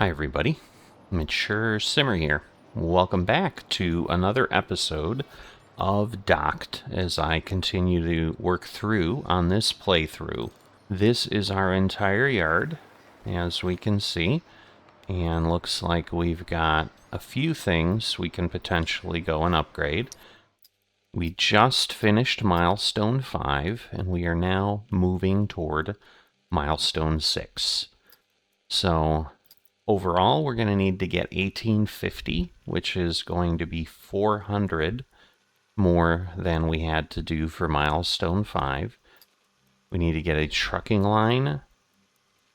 Hi everybody, Mature Simmer here. Welcome back to another episode of Docked as I continue to work through on this playthrough. This is our entire yard, as we can see, and looks like we've got a few things we can potentially go and upgrade. We just finished Milestone 5, and we are now moving toward Milestone 6. So overall, we're going to need to get 1850, which is going to be 400 more than we had to do for Milestone 5. We need to get a trucking line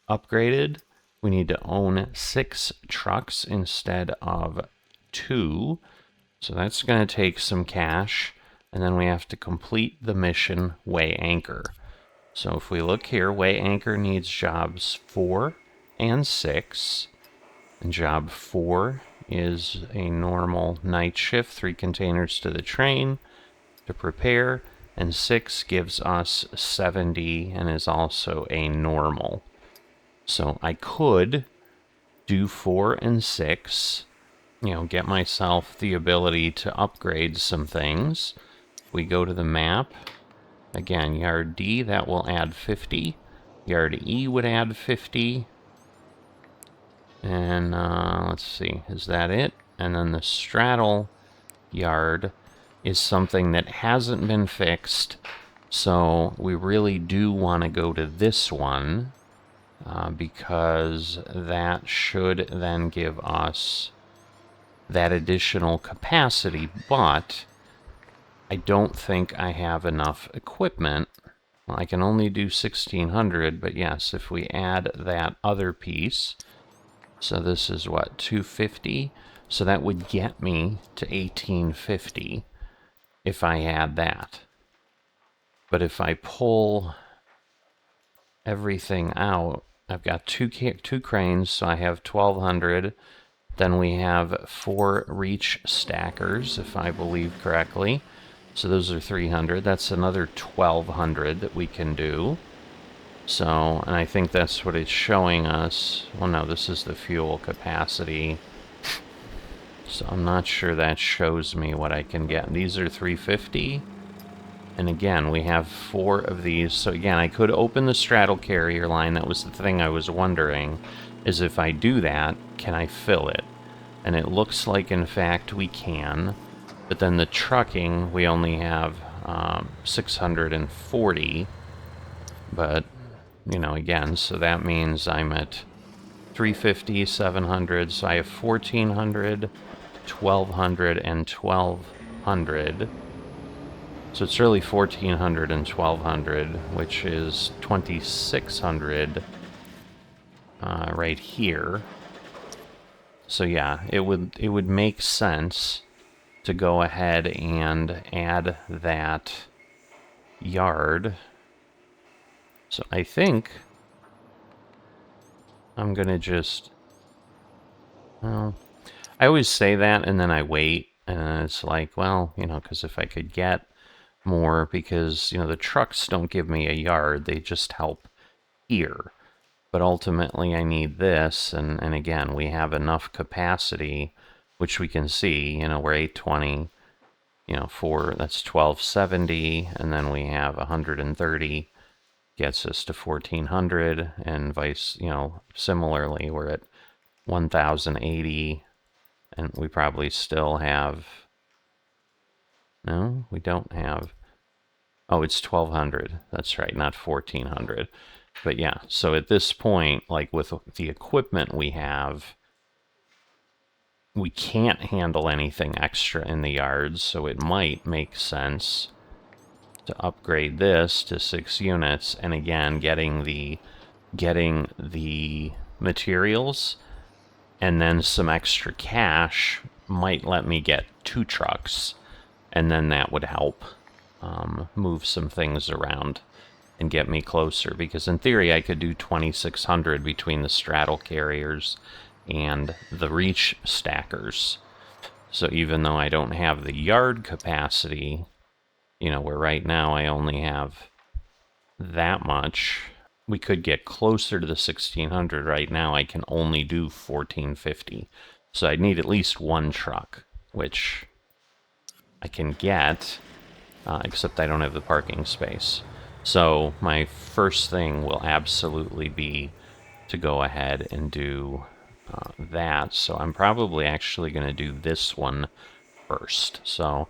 upgraded. We need to own 6 trucks instead of 2. So that's going to take some cash. And then we have to complete the mission Weigh Anchor. So if we look here, Weigh Anchor needs jobs 4 and 6. And job 4 is a normal night shift, 3 containers to the train to prepare, and 6 gives us 70 and is also a normal. So I could do 4 and 6, get myself the ability to upgrade some things. We go to the map. Again, yard D, that will add 50. Yard E would add 50. And let's see, is that it? And then the straddle yard is something that hasn't been fixed. So we really do want to go to this one because that should then give us that additional capacity. But I don't think I have enough equipment. Well, I can only do 1600, but yes, if we add that other piece, so this is what, 250? So that would get me to 1850 if I add that. But if I pull everything out, I've got two cranes, so I have 1200. Then we have 4 reach stackers, if I believe correctly. So those are 300. That's another 1200 that we can do. So, and I think that's what it's showing us. Well, no, this is the fuel capacity. So I'm not sure that shows me what I can get. These are 350. And again, we have 4 of these. So again, I could open the straddle carrier line. That was the thing I was wondering, is if I do that, can I fill it? And it looks like, in fact, we can. But then the trucking, we only have 640. But, again, so that means I'm at 350, 700. So I have 1400, 1200, and 1200. So it's really 1400 and 1200, which is 2600 right here. So yeah, it would make sense to go ahead and add that yard. So I think I'm gonna just, well, I always say that and then I wait, and it's like, well, because if I could get more, because, the trucks don't give me a yard, they just help here. But ultimately I need this, and again, we have enough capacity, which we can see, we're 820, that's 1270, and then we have 130 gets us to 1400, and vice, similarly, we're at 1080, and we probably still have, no, we don't have, oh, it's 1200, that's right, not 1400. But yeah, so at this point, like with the equipment we have, we can't handle anything extra in the yards, so it might make sense to upgrade this to 6 units, and again, getting the materials and then some extra cash might let me get 2 trucks, and then that would help move some things around and get me closer, because in theory I could do 2600 between the straddle carriers and the reach stackers. So even though I don't have the yard capacity, where right now I only have that much, we could get closer to the 1600. Right now I can only do 1450. So I'd need at least one truck, which I can get, except I don't have the parking space. So my first thing will absolutely be to go ahead and do that. So I'm probably actually going to do this one first. So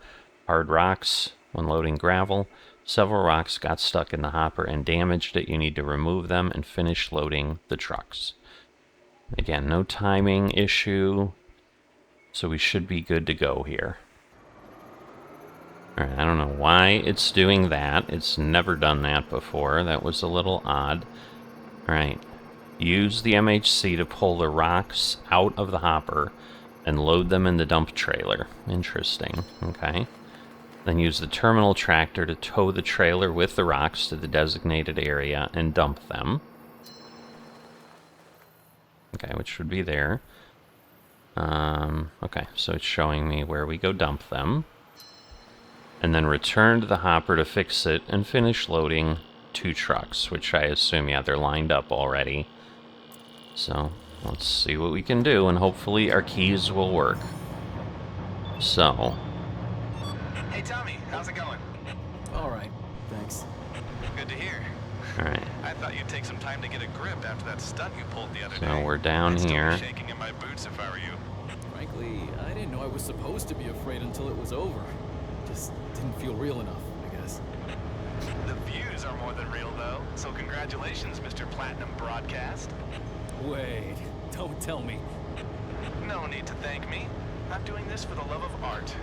hard rocks when loading gravel. Several rocks got stuck in the hopper and damaged it. You need to remove them and finish loading the trucks. Again, no timing issue, so we should be good to go here. Alright, I don't know why it's doing that. It's never done that before. That was a little odd. Alright, use the MHC to pull the rocks out of the hopper and load them in the dump trailer. Interesting. Okay. Then use the terminal tractor to tow the trailer with the rocks to the designated area and dump them. Okay, which would be there. Okay, so it's showing me where we go dump them. And then return to the hopper to fix it and finish loading 2 trucks, which I assume, yeah, they're lined up already. So let's see what we can do, and hopefully our keys will work. So. Hey Tommy, how's it going? All right, thanks. Good to hear. All right. I thought you'd take some time to get a grip after that stunt you pulled the other day. So we're down I'd still here. be shaking in my boots if I were you. Frankly, I didn't know I was supposed to be afraid until it was over. Just didn't feel real enough, I guess. The views are more than real, though. So congratulations, Mr. Platinum Broadcast. Wait, don't tell me. No need to thank me. I'm doing this for the love of art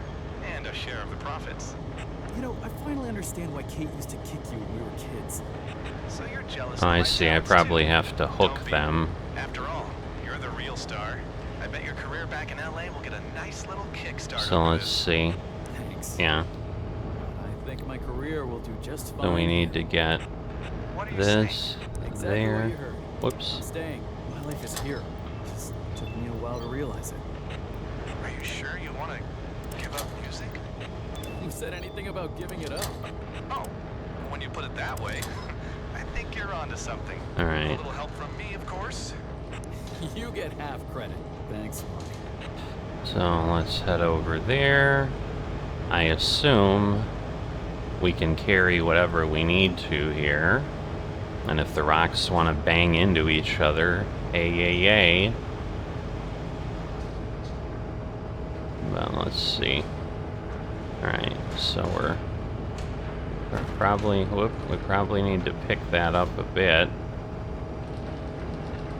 and a share of the profits. You know, I finally understand why Kate used to kick you when we were kids. So you're jealous Oh, of I my see. I talents, probably too. have to hook Don't be. them. After all, you're the real star. I bet your career back in LA will get a nice little kickstart. So over let's this. see. Thanks. Yeah. I think my career will do just fine. So we need to get What are you this saying? Exactly there. what you heard. I'm Whoops. staying. My life is here. Just took me a while to realize it. Are you sure you want to give up music? Who said anything about giving it up? Oh, when you put it that way, I think you're onto something. All A right. little help from me, of course. You get half credit. Thanks, Mark. So let's head over there. I assume we can carry whatever we need to here. And if the rocks want to bang into each other, yay. But let's see. Alright, so we're probably, we probably need to pick that up a bit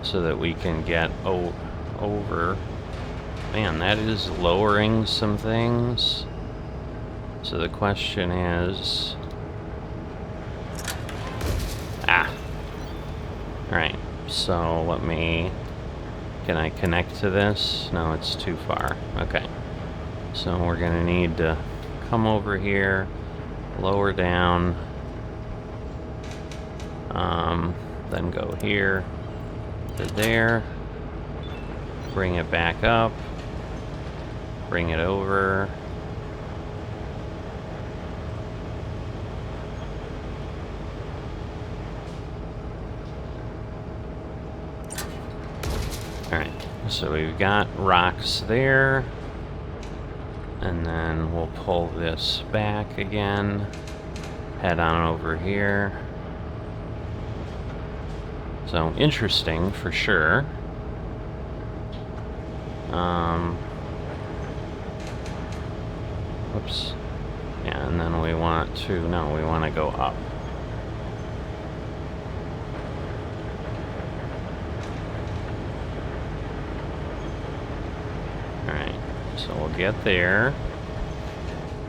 so that we can get over. Man, that is lowering some things. So the question is... Alright, so let me... Can I connect to this? No, it's too far. Okay. So we're gonna need to come over here, lower down, then go here to there, bring it back up, bring it over. Alright, so we've got rocks there, and then we'll pull this back again, head on over here. So, interesting for sure. Whoops. Yeah, and then we want to, no, we want to go up. Alright, so we'll get there.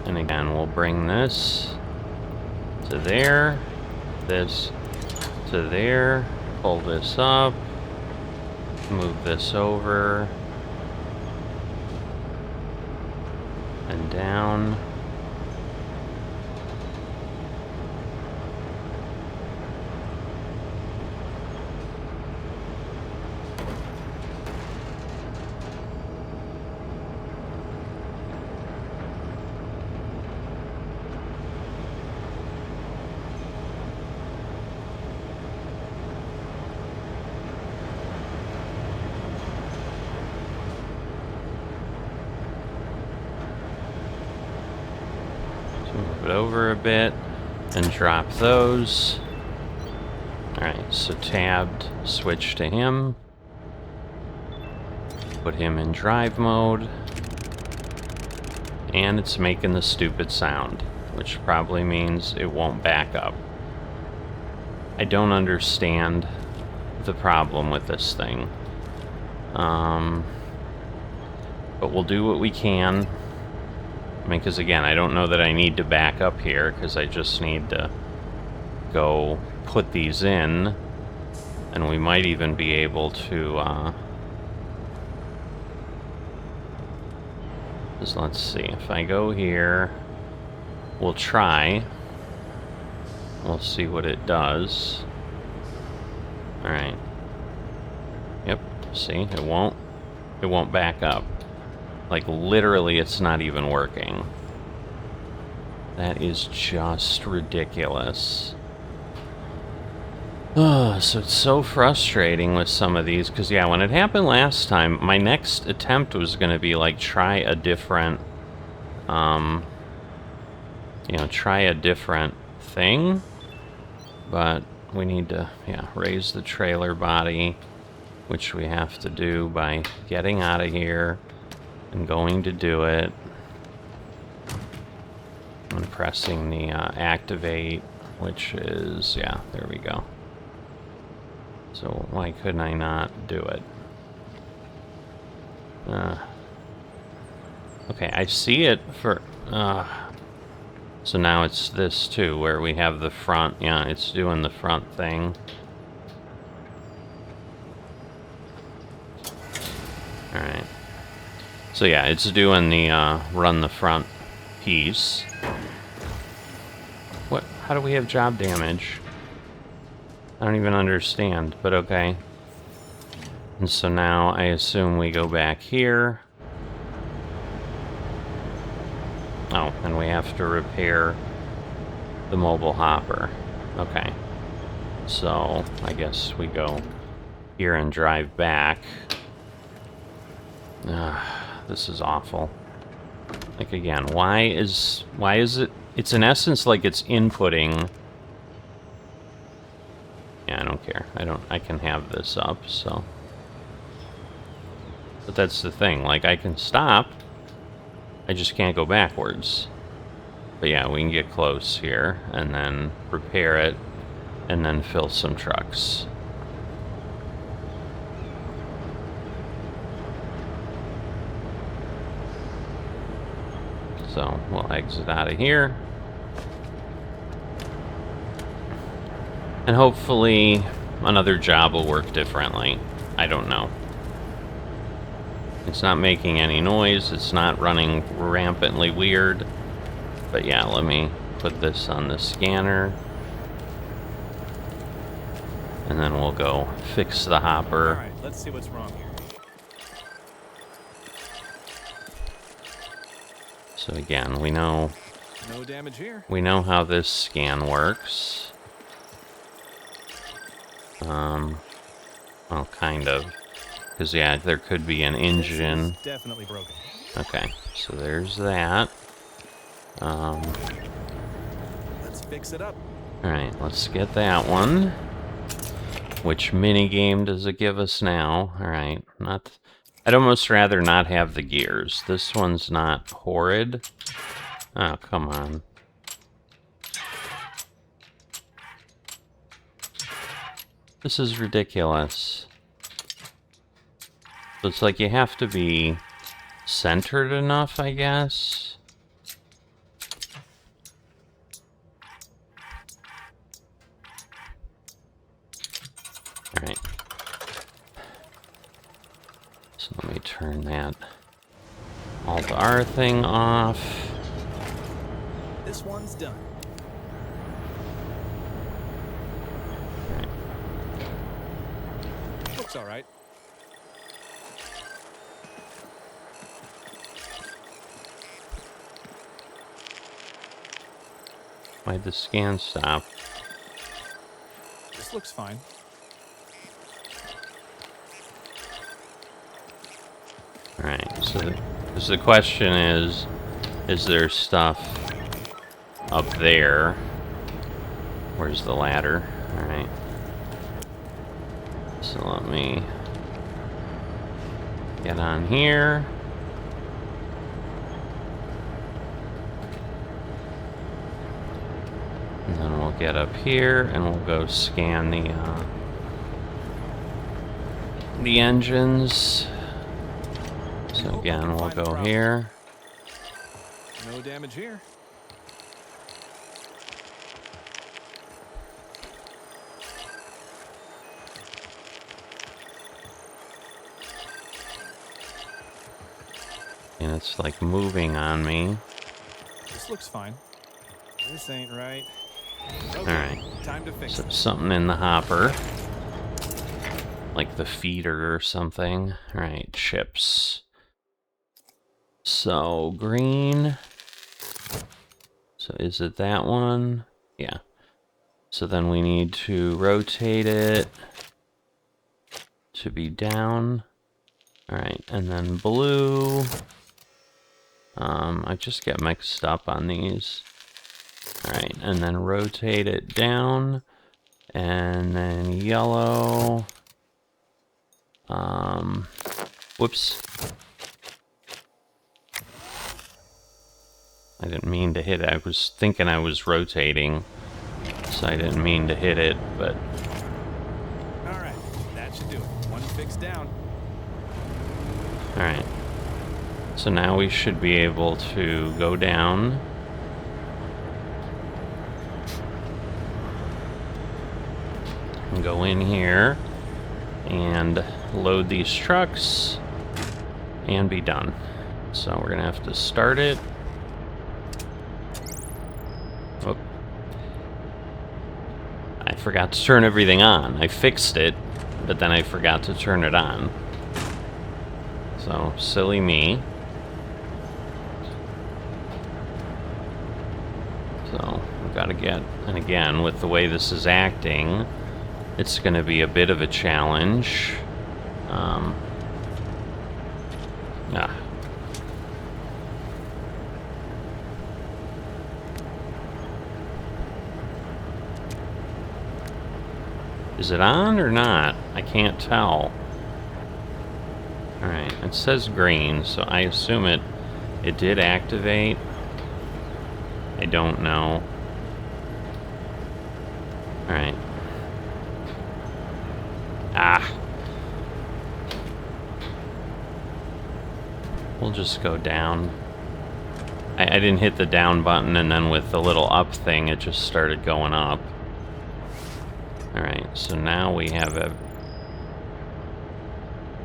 And again, we'll bring this to there, this to there, pull this up, move this over, and down. it over a bit and drop those. Alright, so tabbed, switch to him. Put him in drive mode. And it's making the stupid sound, which probably means it won't back up. I don't understand the problem with this thing. But we'll do what we can. I mean, because again, I don't know that I need to back up here, because I just need to go put these in, and we might even be able to, just let's see, if I go here, we'll try. We'll see what it does. Alright. Yep, see, it won't back up. Like, literally, it's not even working. That is just ridiculous. Oh, so it's so frustrating with some of these, because, yeah, when it happened last time, my next attempt was going to be, like, try a different, you know, try a different thing. But we need to, yeah, raise the trailer body, which we have to do by getting out of here and going to do it. And pressing the activate, which is, yeah, there we go. So why couldn't I not do it? Okay, I see it for... so now it's this too, where we have the front. Yeah, it's doing the front thing. Alright. So yeah, it's doing the run the front piece. What? How do we have job damage? I don't even understand, but okay. And so now I assume we go back here. Oh, and we have to repair the mobile hopper. Okay. So I guess we go here and drive back. This is awful. Like, again, why is it? It's in essence like it's inputting. Yeah, I don't care. I can have this up, so. But that's the thing, like, I can stop. I just can't go backwards. But yeah, we can get close here, and then repair it, and then fill some trucks. So, we'll exit out of here. And hopefully another job will work differently. I don't know. It's not making any noise. It's not running rampantly weird. But yeah, let me put this on the scanner. And then we'll go fix the hopper. Alright, let's see what's wrong here. So again, we know No damage here. we know how this scan works. Well, kind of. Because, yeah, there could be an engine. This is definitely broken. Okay, so there's that. Let's fix it up. Alright, let's get that one. Which minigame does it give us now? Alright, not... I'd almost rather not have the gears. This one's not horrid. Oh, come on. This is ridiculous. So it's like you have to be centered enough, I guess. Alright. So let me turn that Alt-R thing off. This one's done. Looks alright. Why'd the scan stop? This looks fine. Alright, so the question is there stuff up there. Where's the ladder? Alright. So let me get on here. And then we'll get up here and we'll go scan the engines. So again, we'll go here. No damage here. And it's like moving on me. This looks fine. This ain't right. Okay, Alright. time to fix So it. something in the hopper. Like the feeder or something. Alright, chips. So, green. So is it that one? Yeah. So then we need to rotate it to be down. Alright, and then blue. I just get mixed up on these. Alright, and then rotate it down. And then yellow. Whoops. I didn't mean to hit it. I was thinking I was rotating, so I didn't mean to hit it, but... Alright, that should do it. One fix down. Alright. So now we should be able to go down. And go in here. And load these trucks. And be done. So we're gonna have to start it. Oh. I forgot to turn everything on. I fixed it, but then I forgot to turn it on. So, silly me. So, we've got to get... And again, with the way this is acting, it's going to be a bit of a challenge. Is it on or not? I can't tell. Alright, it says green, so I assume it did activate. I don't know. Alright. Ah! We'll just go down. I didn't hit the down button, and then with the little up thing, it just started going up. Alright, so now we have a...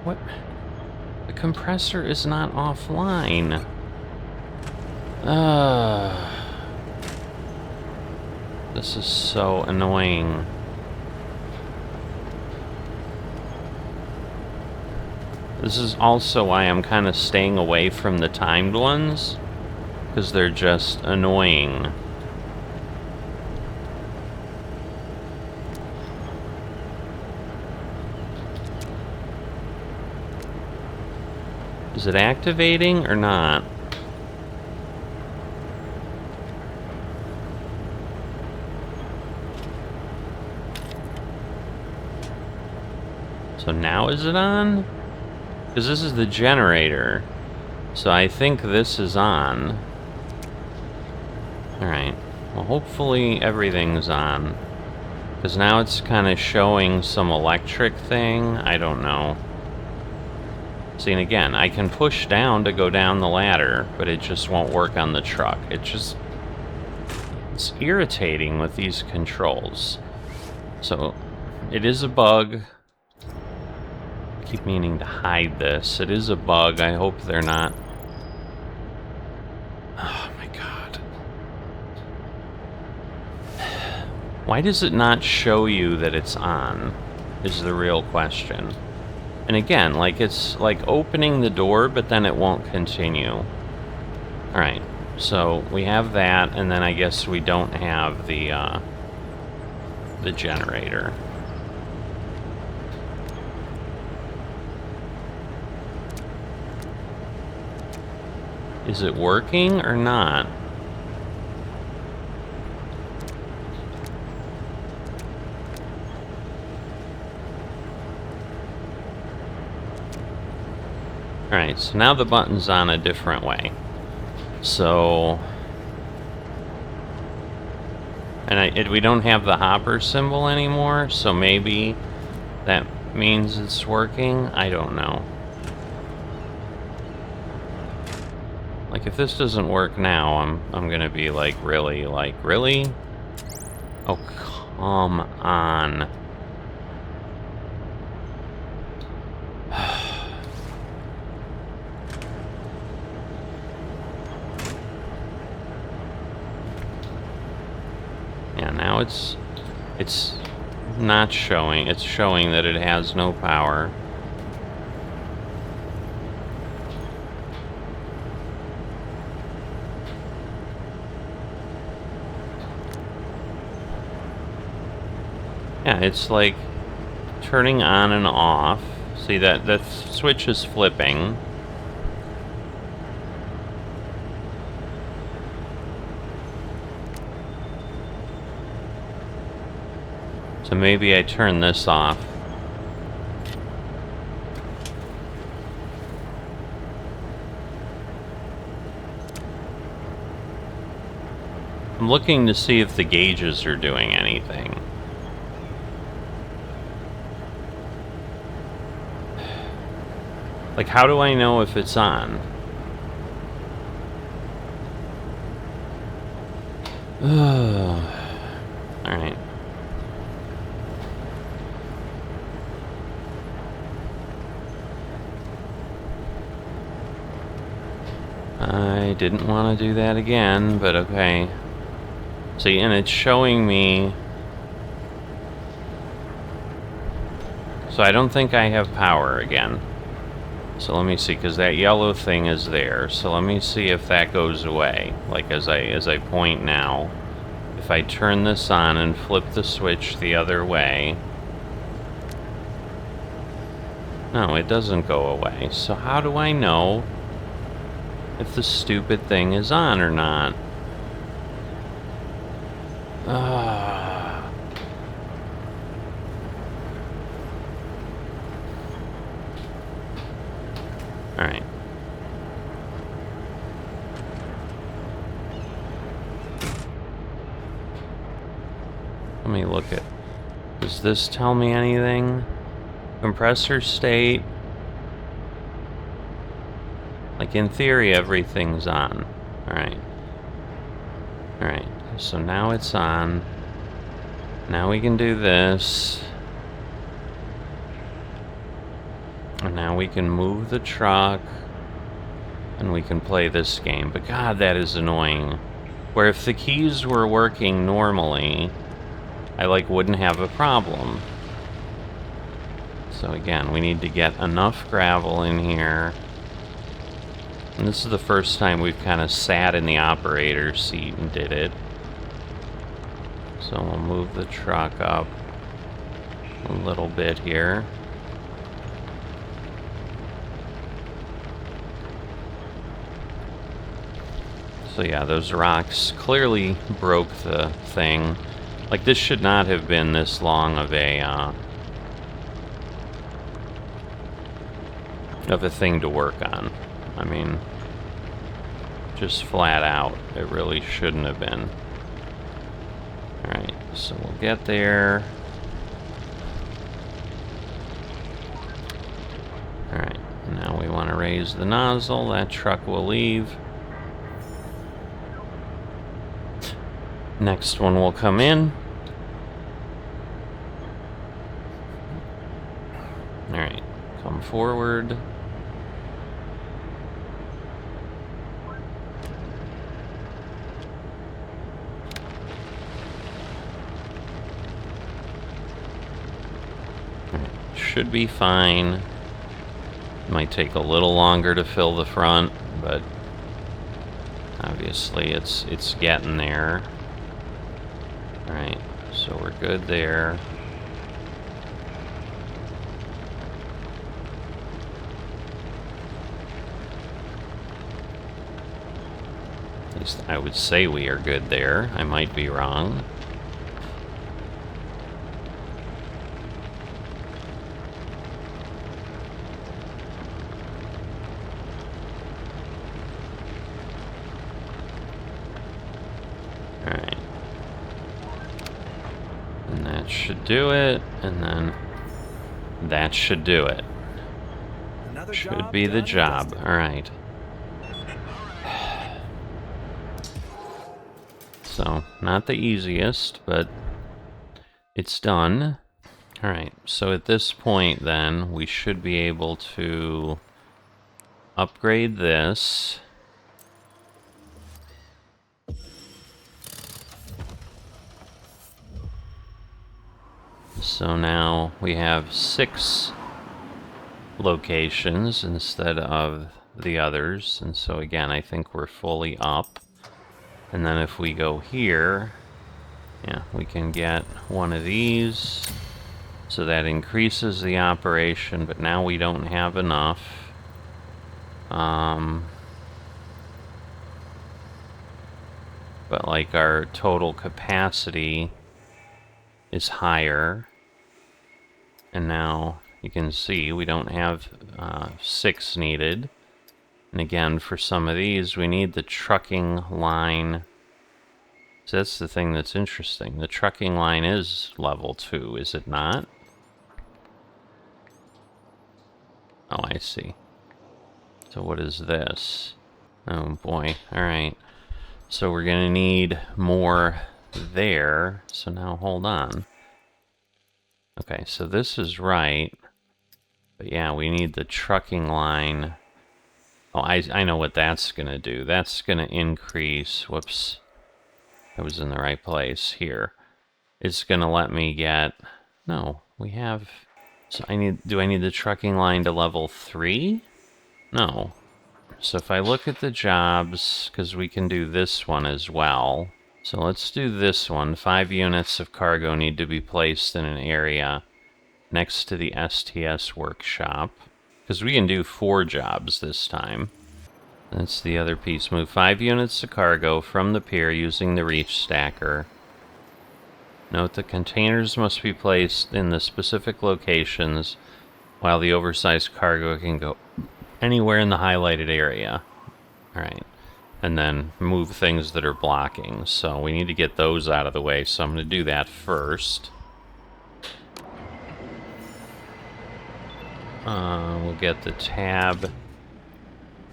What? The compressor is not offline. This is so annoying. This is also why I'm kind of staying away from the timed ones, because they're just annoying. Is it activating or not? So now is it on? Because this is the generator. So I think this is on. Alright. Well, hopefully everything's on. Because now it's kind of showing some electric thing. I don't know. See, and again, I can push down to go down the ladder, but it just won't work on the truck. It's irritating with these controls. So, it is a bug. I keep meaning to hide this. It is a bug. I hope they're not... Oh my god. Why does it not show you that it's on? Is the real question. And again, like, it's like opening the door, but then it won't continue. Alright, so we have that, and then I guess we don't have the generator. Is it working or not? Alright, so now the button's on a different way. So... And we don't have the hopper symbol anymore, so maybe that means it's working? I don't know. Like, if this doesn't work now, I'm gonna be like, really? Like, really? Oh, come on. Yeah, now it's not showing. It's showing that it has no power. Yeah, it's like turning on and off. See that the switch is flipping. So maybe I turn this off. I'm looking to see if the gauges are doing anything. Like, how do I know if it's on? Alright. I didn't want to do that again, but okay. See, and it's showing me... So I don't think I have power again. So let me see, because that yellow thing is there. So let me see if that goes away. Like, as I point now. If I turn this on and flip the switch the other way... No, it doesn't go away. So how do I know if the stupid thing is on or not? Alright. Let me look at... Does this tell me anything? Compressor state. Like, in theory, everything's on. Alright. Alright, so now it's on. Now we can do this. And now we can move the truck. And we can play this game. But God, that is annoying. Where if the keys were working normally, I, like, wouldn't have a problem. So again, we need to get enough gravel in here. And this is the first time we've kind of sat in the operator's seat and did it. So we'll move the truck up a little bit here. So yeah, those rocks clearly broke the thing. Like, this should not have been this long of a thing to work on. I mean, just flat out, it really shouldn't have been. Alright, so we'll get there. Alright, now we want to raise the nozzle. That truck will leave. Next one will come in. Alright, come forward. Should be fine. Might take a little longer to fill the front, but obviously it's getting there. Alright, so we're good there. At least I would say we are good there. I might be wrong. should do it, and then that should do it. Another Should be the job. Alright. So, not the easiest, but it's done. Alright, so at this point then, we should be able to upgrade this. So now we have 6 locations instead of the others, and so again I think we're fully up. And then if we go here, yeah, we can get one of these, so that increases the operation, but now we don't have enough. But like our total capacity is higher, and now you can see we don't have 6 needed. And again, for some of these, we need the trucking line. So that's the thing that's interesting. The trucking line is level 2, is it not? Oh, I see. So what is this? Oh boy, alright. So we're gonna need more there. So now hold on. Okay, so this is right. But yeah, we need the trucking line. Oh, I know what that's gonna do. That's gonna increase, whoops. I was in the right place here. It's gonna let me get, no, we have, so do I need the trucking line to level 3? No. So if I look at the jobs, because we can do this one as well. So let's do this one. 5 units of cargo need to be placed in an area next to the STS workshop. Because we can do 4 jobs this time. That's the other piece. Move 5 units of cargo from the pier using the reach stacker. Note the containers must be placed in the specific locations, while the oversized cargo can go anywhere in the highlighted area. Alright. And then move things that are blocking. So we need to get those out of the way, so I'm going to do that first. We'll get the tab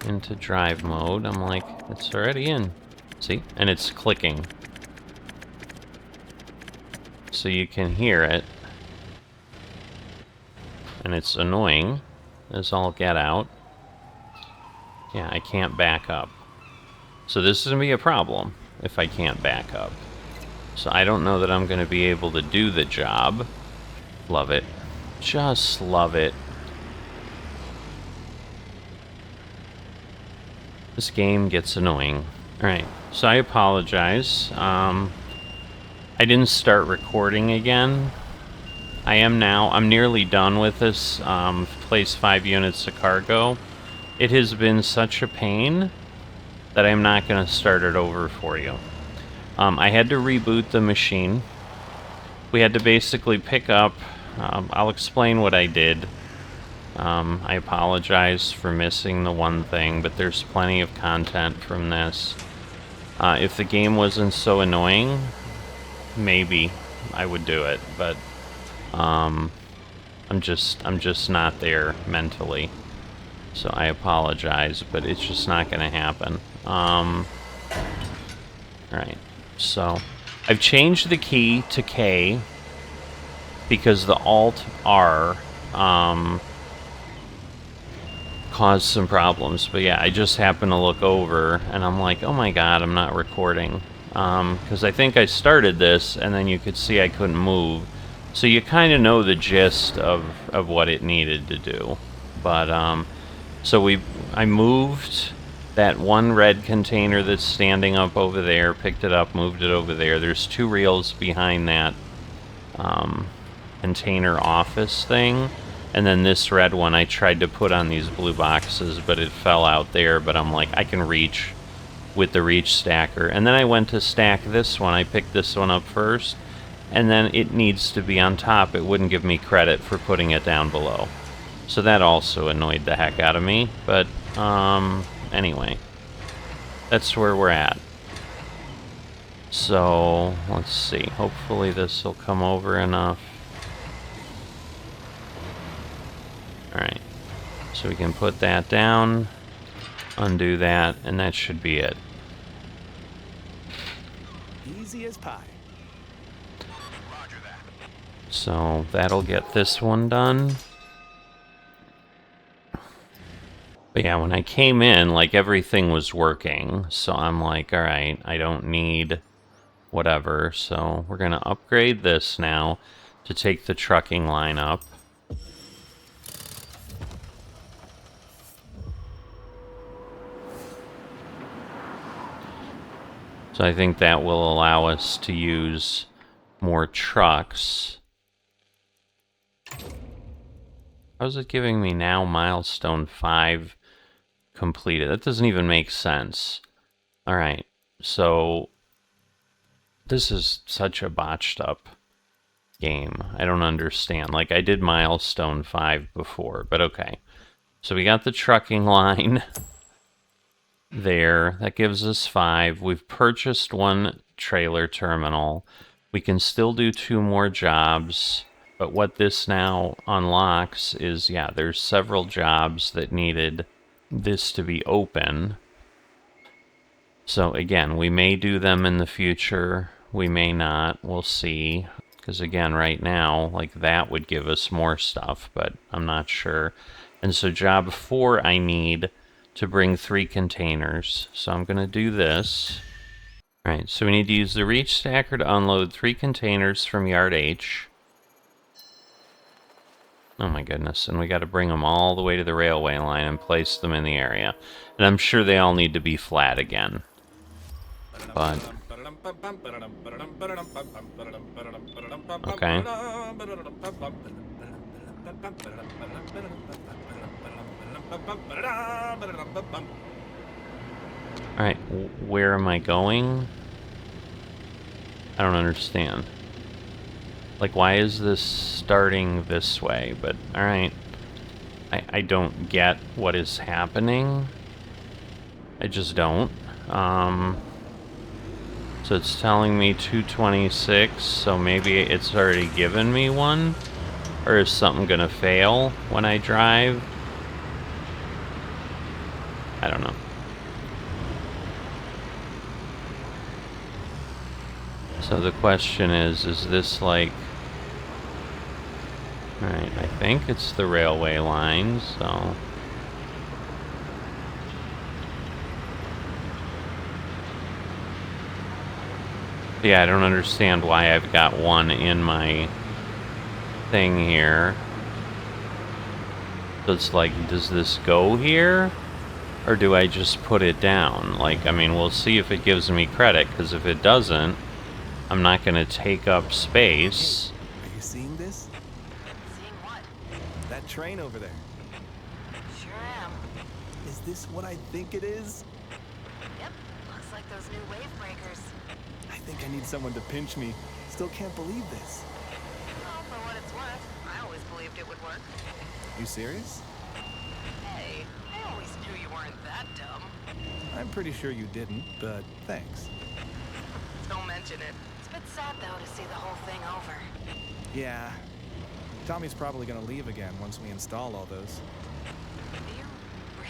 into drive mode. I'm like, it's already in. See? And it's clicking. So you can hear it. And it's annoying as all get out. Yeah, I can't back up. So this is going to be a problem if I can't back up. So I don't know that I'm going to be able to do the job. Love it. Just love it. This game gets annoying. Alright, so I apologize. I didn't start recording again. I am now. I'm nearly done with this. Place 5 units of cargo. It has been such a pain that I'm not going to start it over for you. I had to reboot the machine. We had to basically pick up... I'll explain what I did. I apologize for missing the one thing, but there's plenty of content from this. If the game wasn't so annoying, maybe I would do it, but I'm just not there mentally. So I apologize, but it's just not going to happen. Alright, so I've changed the key to K because the Alt-R caused some problems. But yeah, I just happened to look over and I'm like, oh my god, I'm not recording. Because I think I started this and then you could see I couldn't move. So you kind of know the gist of what it needed to do. But, so I moved that one red container that's standing up over there, picked it up, moved it over there. There's 2 reels behind that container office thing. And then this red one I tried to put on these blue boxes, but it fell out there. But I'm like, I can reach with the reach stacker. And then I went to stack this one. I picked this one up first. And then it needs to be on top. It wouldn't give me credit for putting it down below. So that also annoyed the heck out of me. But, anyway. That's where we're at. So, let's see. Hopefully this will come over enough. Alright. So we can put that down, undo that, and that should be it. Easy as pie. Roger that. So that'll get this one done. But yeah, when I came in, like, everything was working. So I'm like, alright, I don't need whatever. So we're going to upgrade this now to take the trucking line up. So I think that will allow us to use more trucks. How is it giving me now Milestone 5 completed? That doesn't even make sense. Alright, so this is such a botched up game. I don't understand. Like, I did Milestone 5 before, but okay. So we got the trucking line there. That gives us 5. We've purchased 1 trailer terminal. We can still do 2 more jobs. But what this now unlocks is, yeah, there's several jobs that needed this to be open. So again, we may do them in the future. We may not. We'll see. Because again, right now, like, that would give us more stuff, but I'm not sure. And so job 4, I need to bring 3 containers. So I'm going to do this. All right, so we need to use the reach stacker to unload 3 containers from Yard H. Oh my goodness, and we got to bring them all the way to the railway line and place them in the area. And I'm sure they all need to be flat again. But... okay. Alright, where am I going? I don't understand. Like, why is this starting this way? But, alright. I don't get what is happening. I just don't. So it's telling me 226, so maybe it's already given me one? Or is something gonna fail when I drive? I don't know. So the question is this like... Alright, I think it's the railway line, so... yeah, I don't understand why I've got one in my thing here. So it's like, does this go here? Or do I just put it down? Like, I mean, we'll see if it gives me credit, because if it doesn't, I'm not going to take up space. Hey, are you seeing this? Seeing what? That train over there. Sure am. Is this what I think it is? Yep, looks like those new wave breakers. I think I need someone to pinch me. Still can't believe this. Well, for what it's worth, I always believed it would work. You serious? Hey, I always knew you weren't that dumb. I'm pretty sure you didn't, but thanks. Don't mention it. It's a bit sad, though, to see the whole thing over. Yeah. Tommy's probably gonna leave again once we install all those. Do you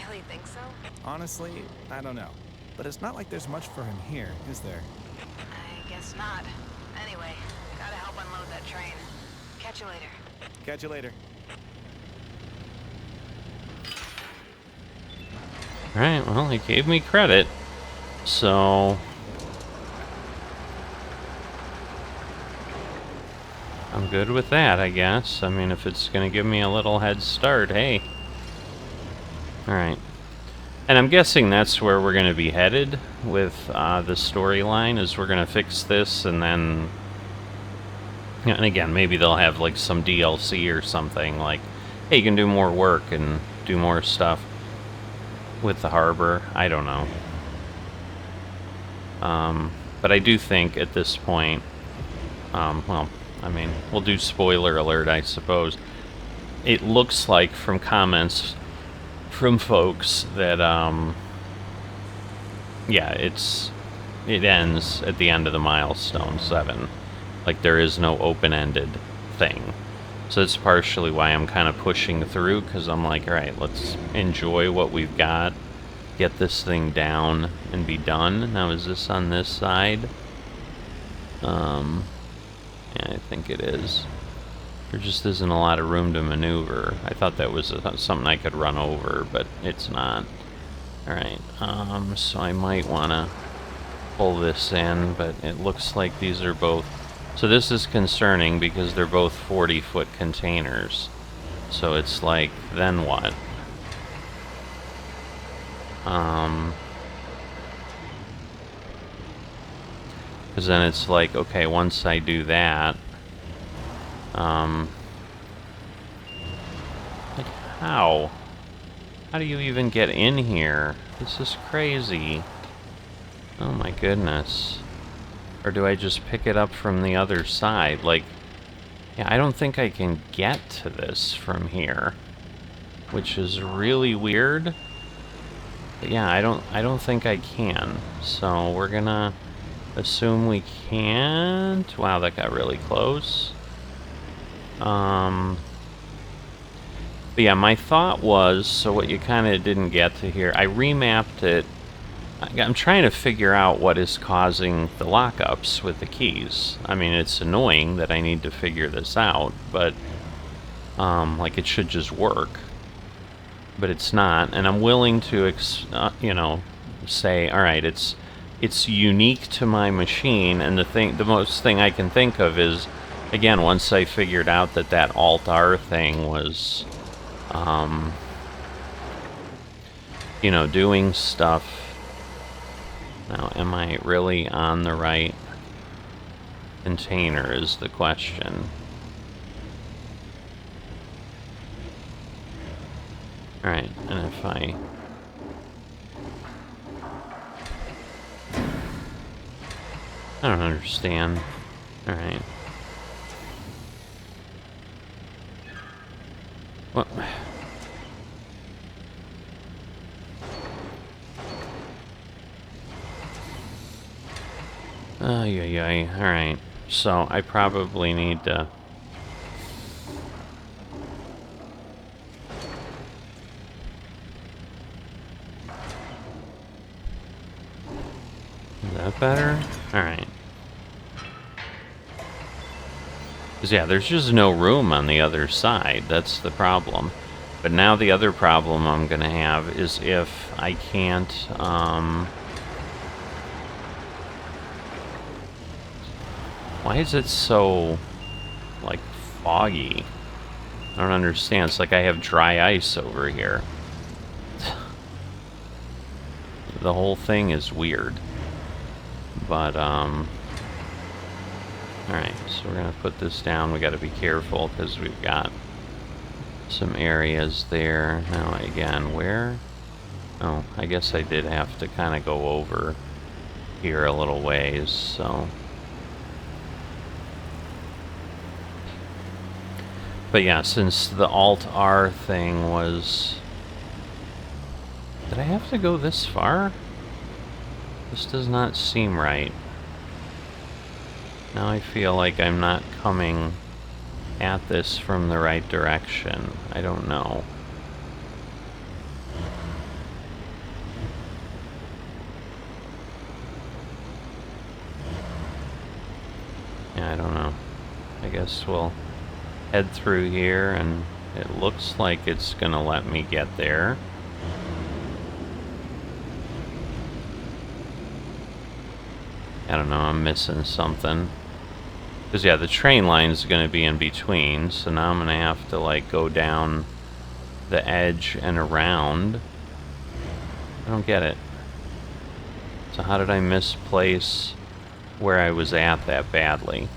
really think so? Honestly, I don't know. But it's not like there's much for him here, is there? I guess not. Anyway, gotta help unload that train. Catch you later. Catch you later. Alright, well, he gave me credit. So... I'm good with that, I guess. I mean, if it's going to give me a little head start, hey. Alright. And I'm guessing that's where we're going to be headed with the storyline, is we're going to fix this and then... yeah, and again, maybe they'll have like some DLC or something, like, hey, you can do more work and do more stuff with the harbor. I don't know. But I do think at this point, well, I mean, we'll do spoiler alert, I suppose. It looks like from comments from folks that, yeah, it's it ends at the end of the Milestone 7. Like, there is no open-ended thing. So that's partially why I'm kind of pushing through, because I'm like, alright, let's enjoy what we've got, get this thing down, and be done. Now, is this on this side? Yeah, I think it is. There just isn't a lot of room to maneuver. I thought that was something I could run over, but it's not. Alright, so I might want to pull this in, but it looks like these are both... So this is concerning because they're both 40-foot containers. So it's like, then what? Because then it's like, okay, once I do that... like, how? How do you even get in here? This is crazy. Oh my goodness. Or do I just pick it up from the other side? Like, yeah, I don't think I can get to this from here, which is really weird. But yeah, I don't think I can. So we're gonna assume we can't. Wow, that got really close. But yeah, my thought was, so what you kind of didn't get to here, I remapped it. I'm trying to figure out what is causing the lockups with the keys. I mean, it's annoying that I need to figure this out, but, like, it should just work. But it's not, and I'm willing to, you know, say, alright, it's unique to my machine, and the most thing I can think of is, again, once I figured out that Alt-R thing was, you know, doing stuff. Now, am I really on the right container is the question. Alright, and if I don't understand. Alright. What? Ay. Alright. So, I probably need to... Is that better? Alright. Because, yeah, there's just no room on the other side. That's the problem. But now the other problem I'm gonna have is if I can't, why is it so, like, foggy? I don't understand. It's like I have dry ice over here. The whole thing is weird. But, alright, so we're gonna put this down. We gotta be careful, because we've got some areas there. Now, again, where? Oh, I guess I did have to kind of go over here a little ways, so... But yeah, since the Alt-R thing was... Did I have to go this far? This does not seem right. Now I feel like I'm not coming at this from the right direction. I don't know. Yeah, I don't know. I guess we'll head through here, and it looks like it's gonna let me get there. I don't know, I'm missing something. Because, yeah, the train line is going to be in between, so now I'm going to have to, like, go down the edge and around. I don't get it. So how did I misplace where I was at that badly?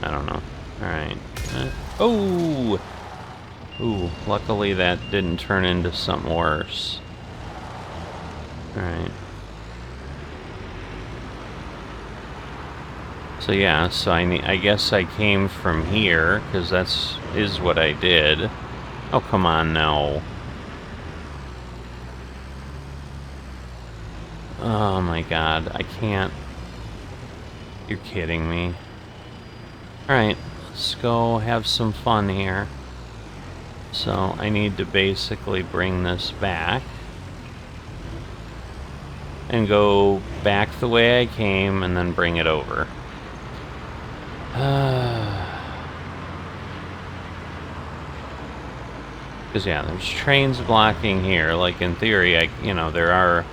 I don't know. Alright. Oh! Ooh, luckily that didn't turn into something worse. Alright. So yeah, so I guess I came from here, because is what I did. Oh, come on, no. Oh my god, I can't. You're kidding me. Alright, let's go have some fun here. So I need to basically bring this back. And go back the way I came and then bring it over. Because yeah, there's trains blocking here. Like in theory, there are...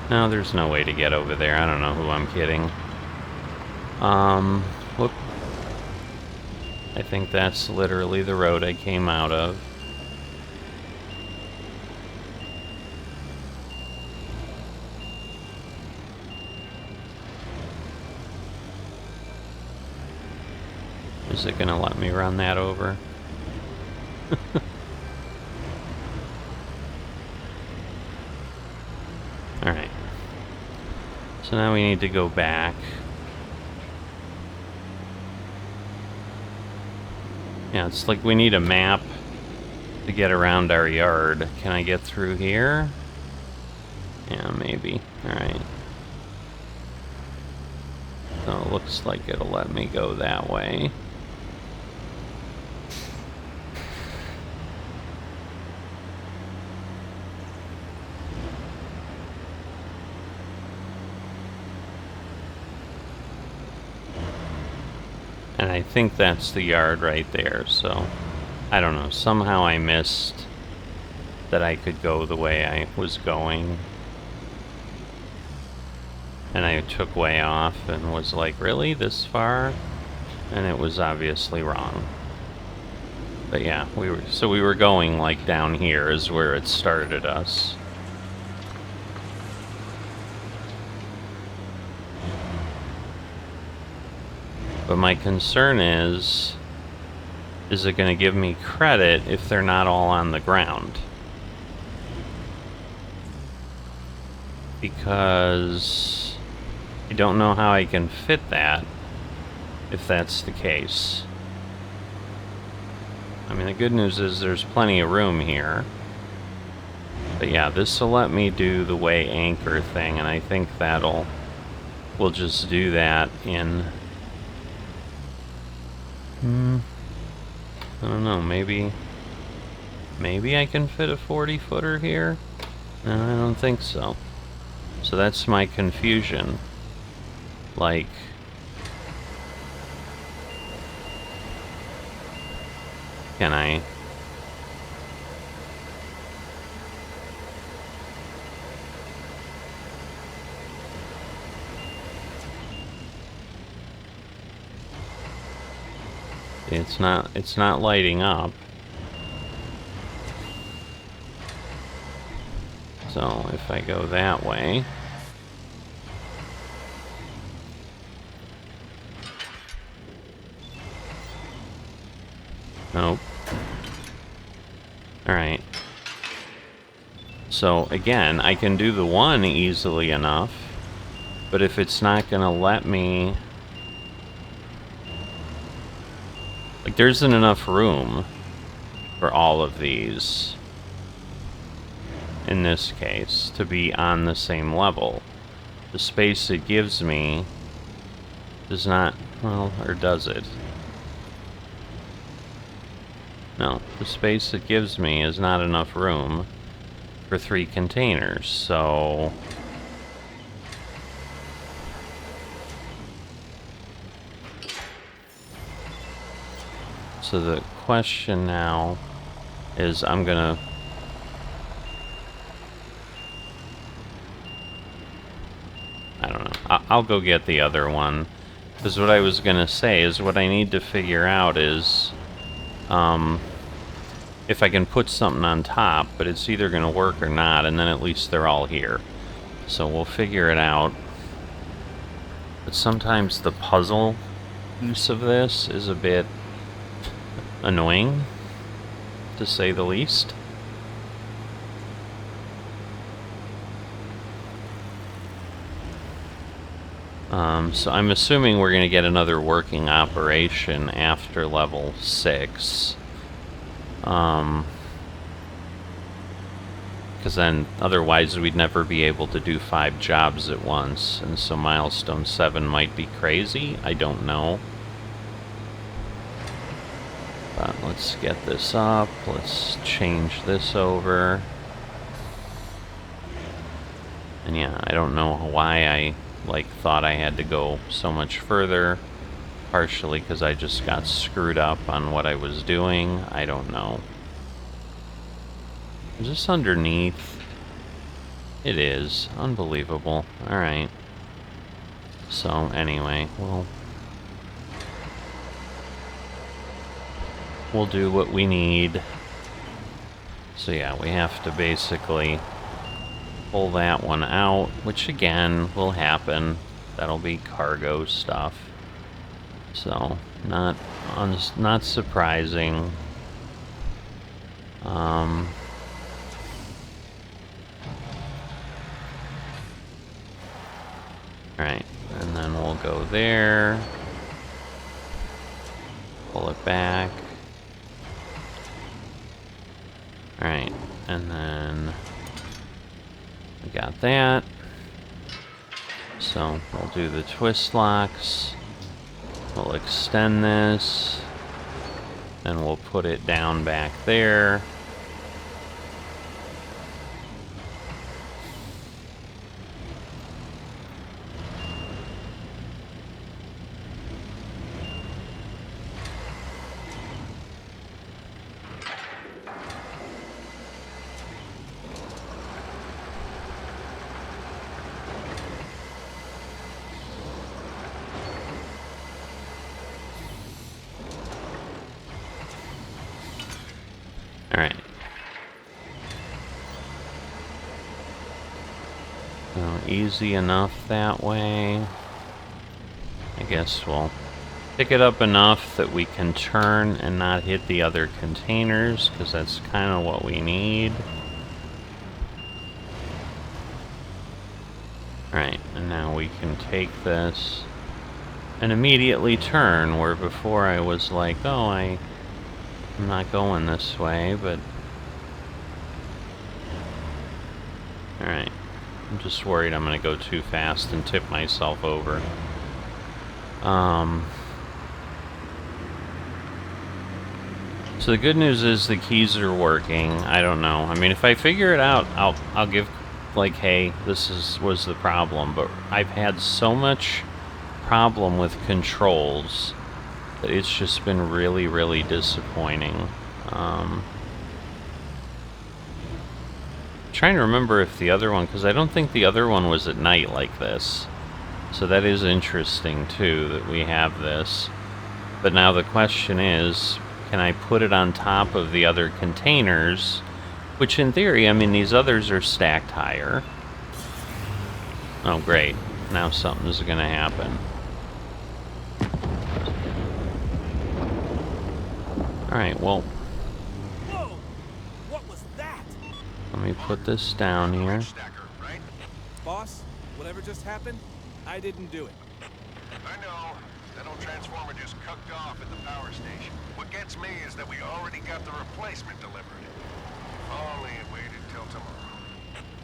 No, there's no way to get over there. I don't know who I'm kidding. Whoop. I think that's literally the road I came out of. Is it gonna let me run that over? Alright. So now we need to go back. Yeah, it's like we need a map to get around our yard. Can I get through here? Yeah, maybe. Alright. So it looks like it'll let me go that way. And I think that's the yard right there, so I don't know. Somehow I missed that I could go the way I was going. And I took way off and was like, really? This far? And it was obviously wrong. But yeah, we were going like down here is where it started us. But my concern is it going to give me credit if they're not all on the ground? Because I don't know how I can fit that if that's the case. I mean, the good news is there's plenty of room here. But yeah, this will let me do the way anchor thing, and I think we'll just do that in... I don't know, maybe I can fit a 40-footer here? No, I don't think so. So that's my confusion. Like... Can I... It's not lighting up. So if I go that way, nope. Alright. So again, I can do the one easily enough, but if it's not gonna let me... Like, there isn't enough room for all of these, in this case, to be on the same level. The space it gives me does not, well, or does it? No, the space it gives me is not enough room for 3 containers, so... So the question now is I'm gonna... I don't know. I'll go get the other one. Because what I was gonna say is what I need to figure out is... if I can put something on top, but it's either gonna work or not, and then at least they're all here. So we'll figure it out. But sometimes the puzzle use of this is a bit... annoying, to say the least. So I'm assuming we're going to get another working operation after level 6. Because Because then, otherwise, we'd never be able to do 5 jobs at once. And so Milestone 7 might be crazy. I don't know. But let's get this up. Let's change this over. And yeah, I don't know why I, thought I had to go so much further. Partially because I just got screwed up on what I was doing. I don't know. Is this underneath? It is. Unbelievable. Alright. So, anyway, we'll do what we need. So yeah, we have to basically pull that one out, which again will happen. That'll be cargo stuff. So, not surprising. Alright, and then we'll go there. Pull it back. Alright, and then we got that. So we'll do the twist locks. We'll extend this. And we'll put it down back there. Alright. So easy enough that way. I guess we'll pick it up enough that we can turn and not hit the other containers, because that's kind of what we need. Alright, and now we can take this and immediately turn, where before I was like, oh, I'm not going this way, but... Alright. I'm just worried I'm gonna go too fast and tip myself over. So the good news is the keys are working. I don't know. I mean, if I figure it out, I'll give, like, hey, was the problem. But I've had so much problem with controls that it's just been really, really disappointing. Trying to remember if the other one, because I don't think the other one was at night like this. So that is interesting too, that we have this. But now the question is, can I put it on top of the other containers? Which in theory, I mean, these others are stacked higher. Oh great, now something's gonna happen. Alright, well, Whoa! What was that? let me put this down here. Stacker, right? Boss, whatever just happened, I didn't do it. I know. That old transformer just cucked off at the power station. What gets me is that we already got the replacement delivered. If only it waited till tomorrow.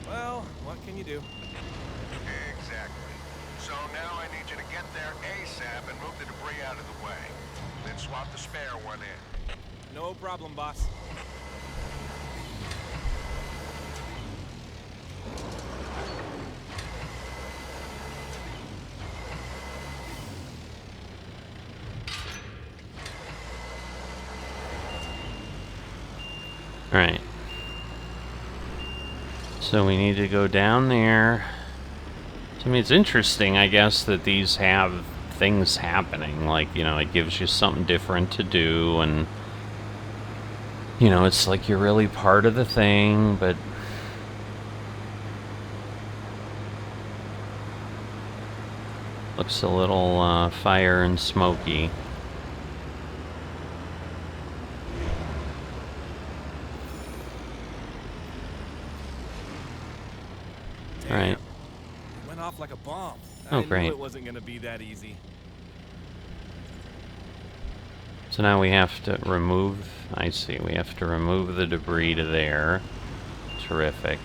Well, what can you do? Exactly. So now I need you to get there ASAP and move the debris out of the way. Then swap the spare one in. No problem, boss. Alright. So we need to go down there. I mean, it's interesting, I guess, that these have things happening. Like, you know, it gives you something different to do, and... You know, it's like you're really part of the thing, but... Looks a little, fire and smoky. Alright. It went off like a bomb. Oh, I great. knew it wasn't gonna be that easy. So now we have to remove... I see, we have to remove the debris to there. To terrific.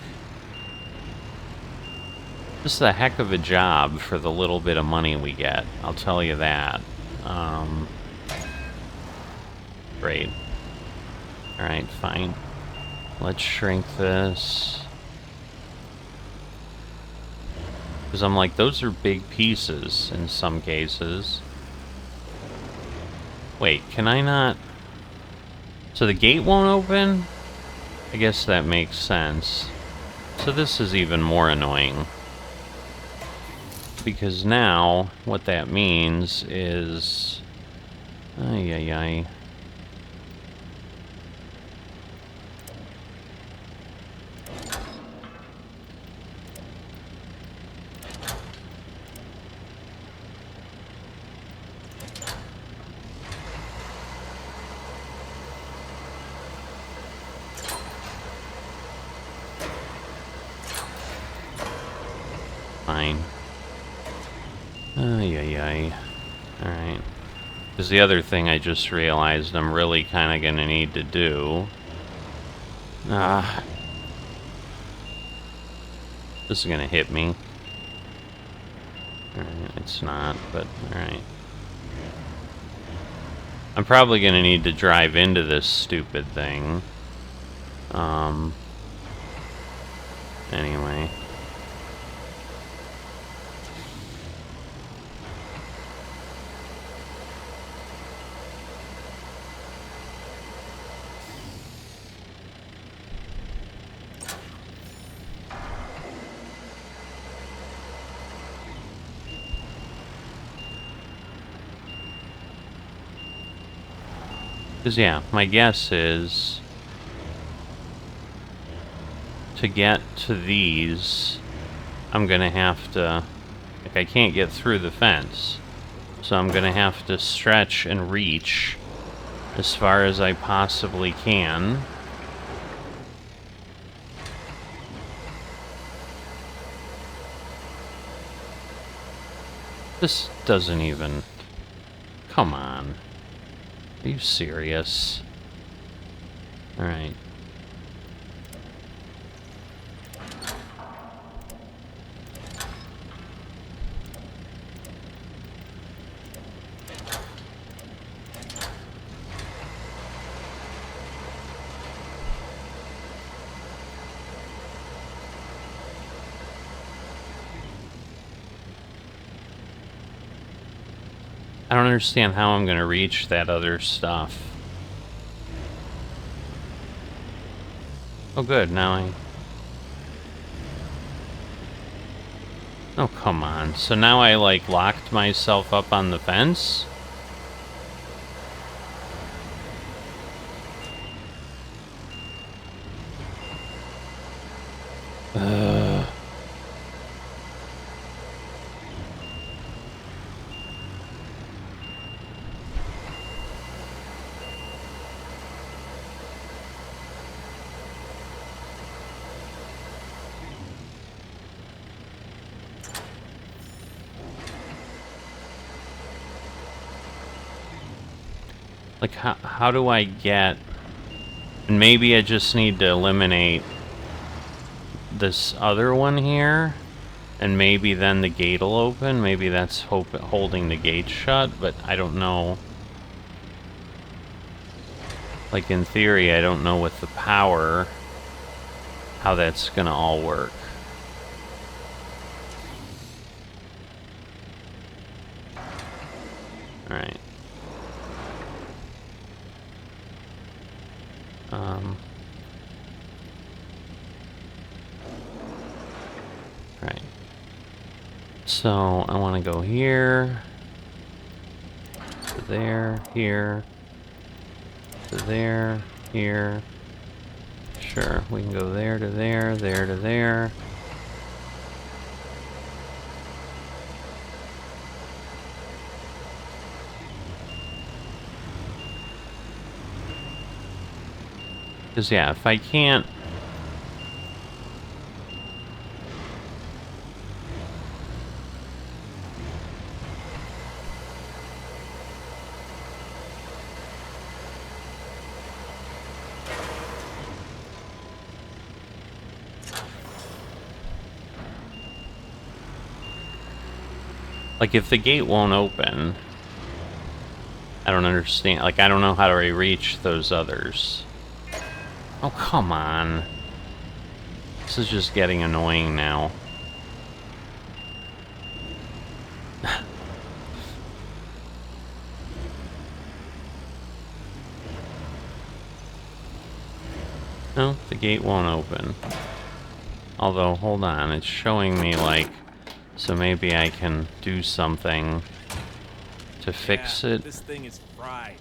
This is a heck of a job for the little bit of money we get, I'll tell you that. Great. Alright, fine. Let's shrink this. Because I'm like, those are big pieces in some cases. Wait, can I not... So the gate won't open? I guess that makes sense. So this is even more annoying. Because now, what that means is... Ay, ay, ay. Fine. Ay, ay, ay. Alright. Because the other thing I just realized I'm really kind of going to need to do... This is going to hit me. Alright, it's not, but alright. I'm probably going to need to drive into this stupid thing. Anyway. Because, yeah, my guess is to get to these, I'm going to have to, like, I can't get through the fence. So I'm going to have to stretch and reach as far as I possibly can. This doesn't even... Come on. Are you serious? Alright. I don't understand how I'm going to reach that other stuff. Oh good, now I... Oh, come on. So now I, like, locked myself up on the fence? Like, how do I get... And maybe I just need to eliminate this other one here, and maybe then the gate will open. Maybe that's holding the gate shut, but I don't know. Like, in theory, I don't know with the power how that's gonna all work. Alright. Right. So I want to go here, to there, here, to there, here. Sure, we can go there to there, there to there. Because, yeah, if I can't... Like, if the gate won't open, I don't understand. Like, I don't know how to reach those others. Oh, come on. This is just getting annoying now. No, the gate won't open. Although, hold on, it's showing me, like, so maybe I can do something to fix it. This thing is fried.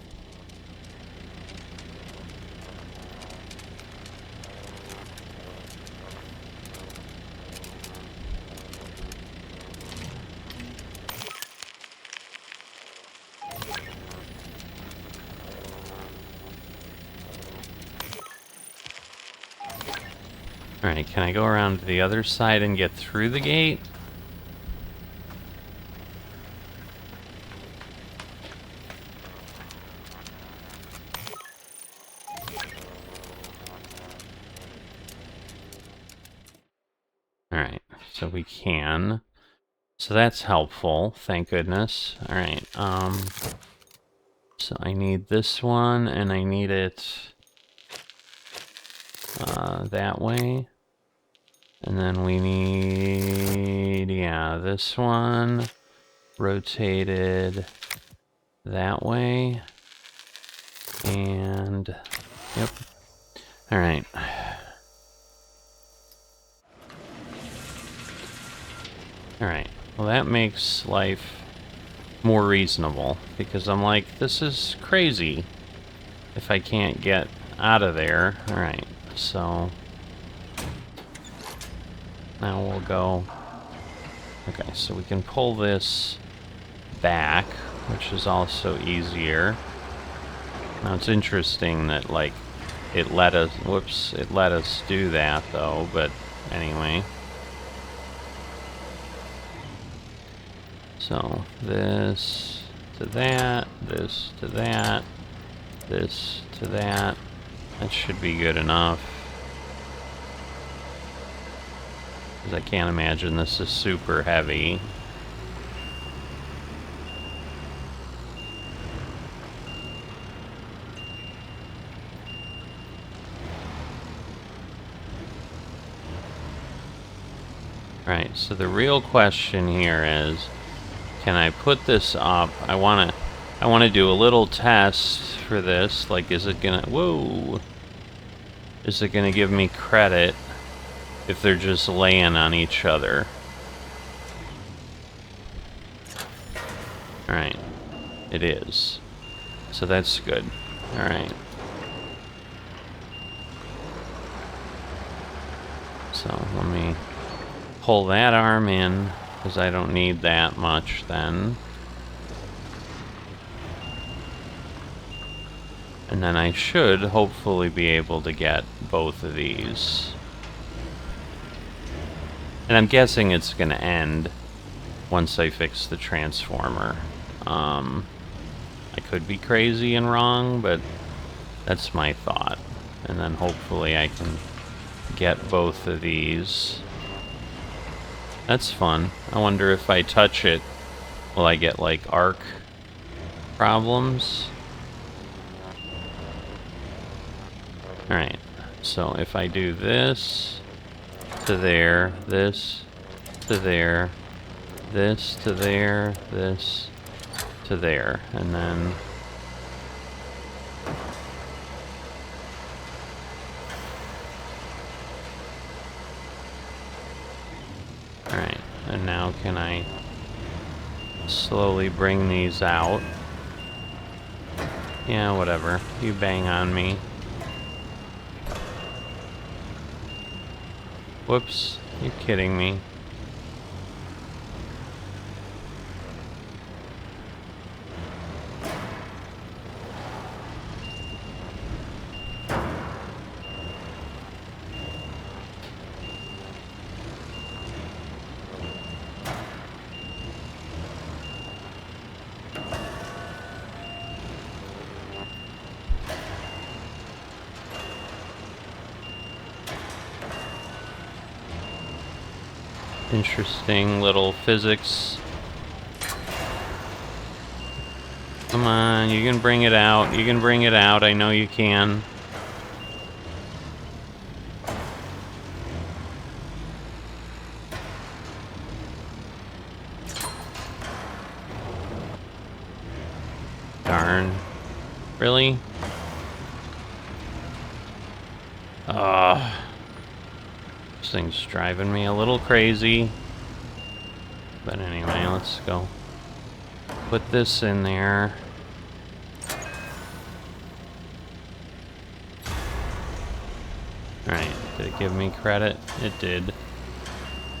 Alright, can I go around to the other side and get through the gate? Alright, so we can. So that's helpful, thank goodness. Alright, so I need this one, and I need it that way. And then we need, yeah, this one rotated that way. And, yep. Alright. Alright, well that makes life more reasonable, because I'm like, this is crazy if I can't get out of there. Alright, so now we'll go, okay, so we can pull this back, which is also easier. Now it's interesting that, like, it let us, whoops, it let us do that though, but anyway. So, this to that, this to that, this to that. That should be good enough. Because I can't imagine this is super heavy. Right, so the real question here is, can I put this up? I wanna do a little test for this. Like, is it gonna, whoa, is it gonna give me credit if they're just laying on each other? Alright, it is. So that's good. Alright. So let me pull that arm in, because I don't need that much then. And then I should hopefully be able to get both of these. And I'm guessing it's going to end once I fix the transformer. I could be crazy and wrong, but that's my thought. And then hopefully I can get both of these. That's fun. I wonder if I touch it, will I get, like, arc problems? Alright, so if I do this to there, this to there, this to there, this to there, and then alright, and now can I slowly bring these out? Yeah, whatever. You bang on me. Whoops, you're kidding me. Interesting little physics Come on, you can bring it out. You can bring it out. I know you can. Darn. Really? This thing's driving me a little crazy. But anyway, let's go. Put this in there. Alright, did it give me credit? It did.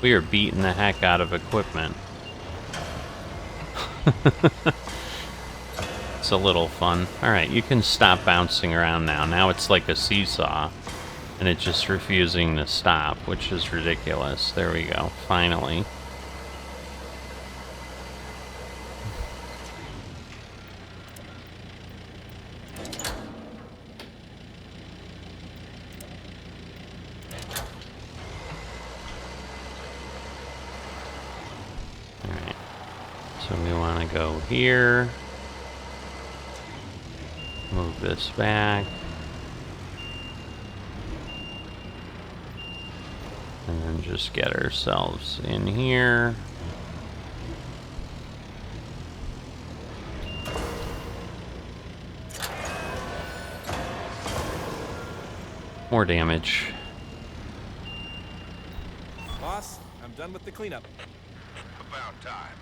We are beating the heck out of equipment. It's a little fun. Alright, you can stop bouncing around now. Now it's like a seesaw. And it's just refusing to stop, which is ridiculous. There we go, finally. Alright, so we want to go here. Move this back. And then just get ourselves in here. More damage. Boss, I'm done with the cleanup. About time.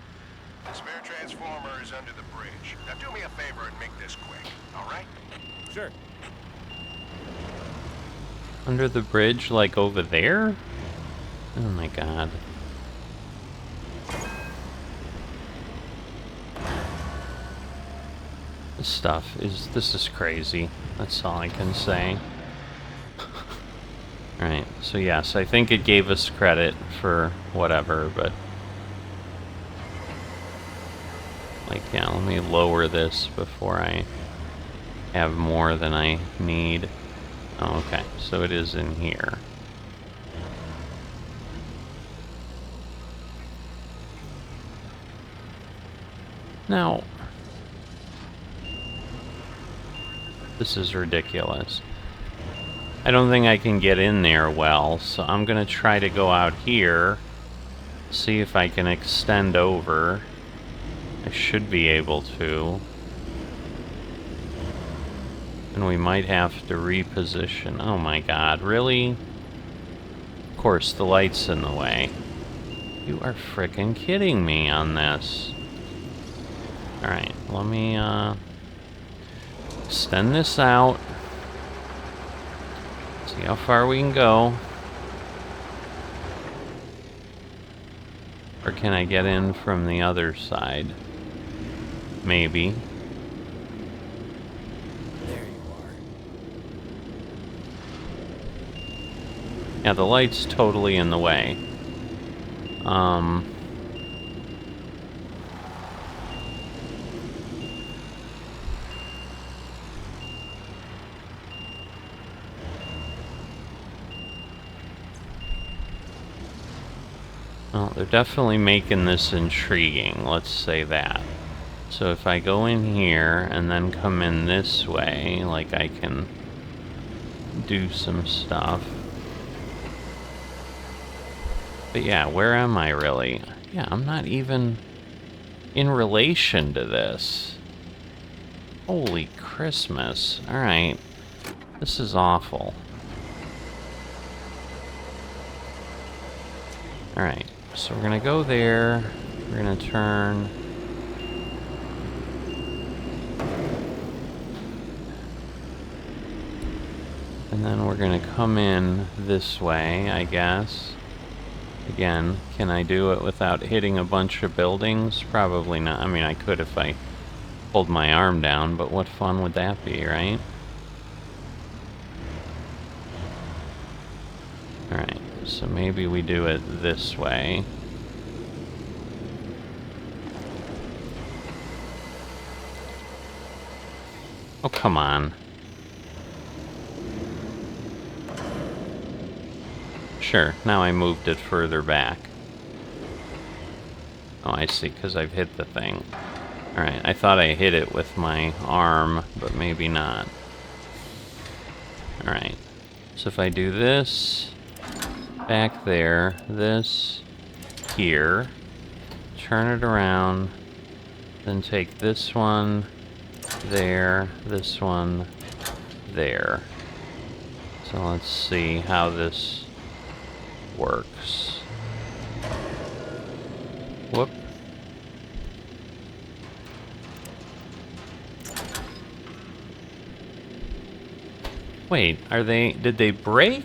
The spare transformer is under the bridge. Now do me a favor and make this quick, alright? Sure. Under the bridge, like over there? Oh my god. This is crazy. That's all I can say. Alright, so yes, I think it gave us credit for whatever, but... Like, yeah, let me lower this before I have more than I need. Oh, okay, so it is in here. Now, this is ridiculous. I don't think I can get in there well, so I'm gonna try to go out here, see if I can extend over. I should be able to. And we might have to reposition. Oh my god, really? Of course, the light's in the way. You are frickin' kidding me on this. Alright, let me extend this out. See how far we can go. Or can I get in from the other side? Maybe. There you are. Yeah, the light's totally in the way. Well, they're definitely making this intriguing, let's say that. So if I go in here and then come in this way, like I can do some stuff. But yeah, where am I really? Yeah, I'm not even in relation to this. Holy Christmas. Alright. This is awful. Alright. So we're gonna go there, we're gonna turn. And then we're gonna come in this way, I guess. Again, can I do it without hitting a bunch of buildings? Probably not. I mean, I could if I pulled my arm down, but what fun would that be, right? Alright. So maybe we do it this way. Oh, come on. Sure, now I moved it further back. Oh, I see, because I've hit the thing. Alright, I thought I hit it with my arm, but maybe not. Alright, so if I do this, back there, this, here, turn it around, then take this one, there, this one, there. So let's see how this works. Whoop. Wait, did they break?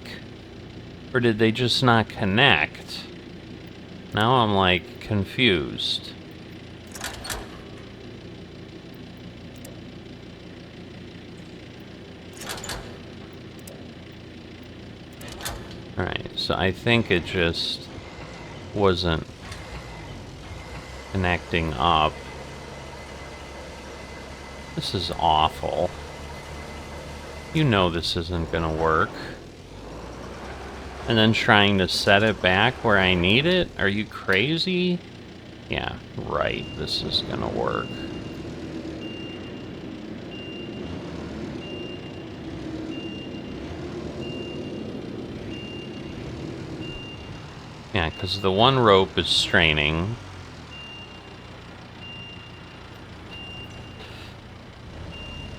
Or did they just not connect? Now I'm like confused. Alright, so I think it just wasn't connecting up. This is awful. You know this isn't gonna work. And then trying to set it back where I need it? Are you crazy? Yeah, right, this is gonna work. Yeah, because the one rope is straining.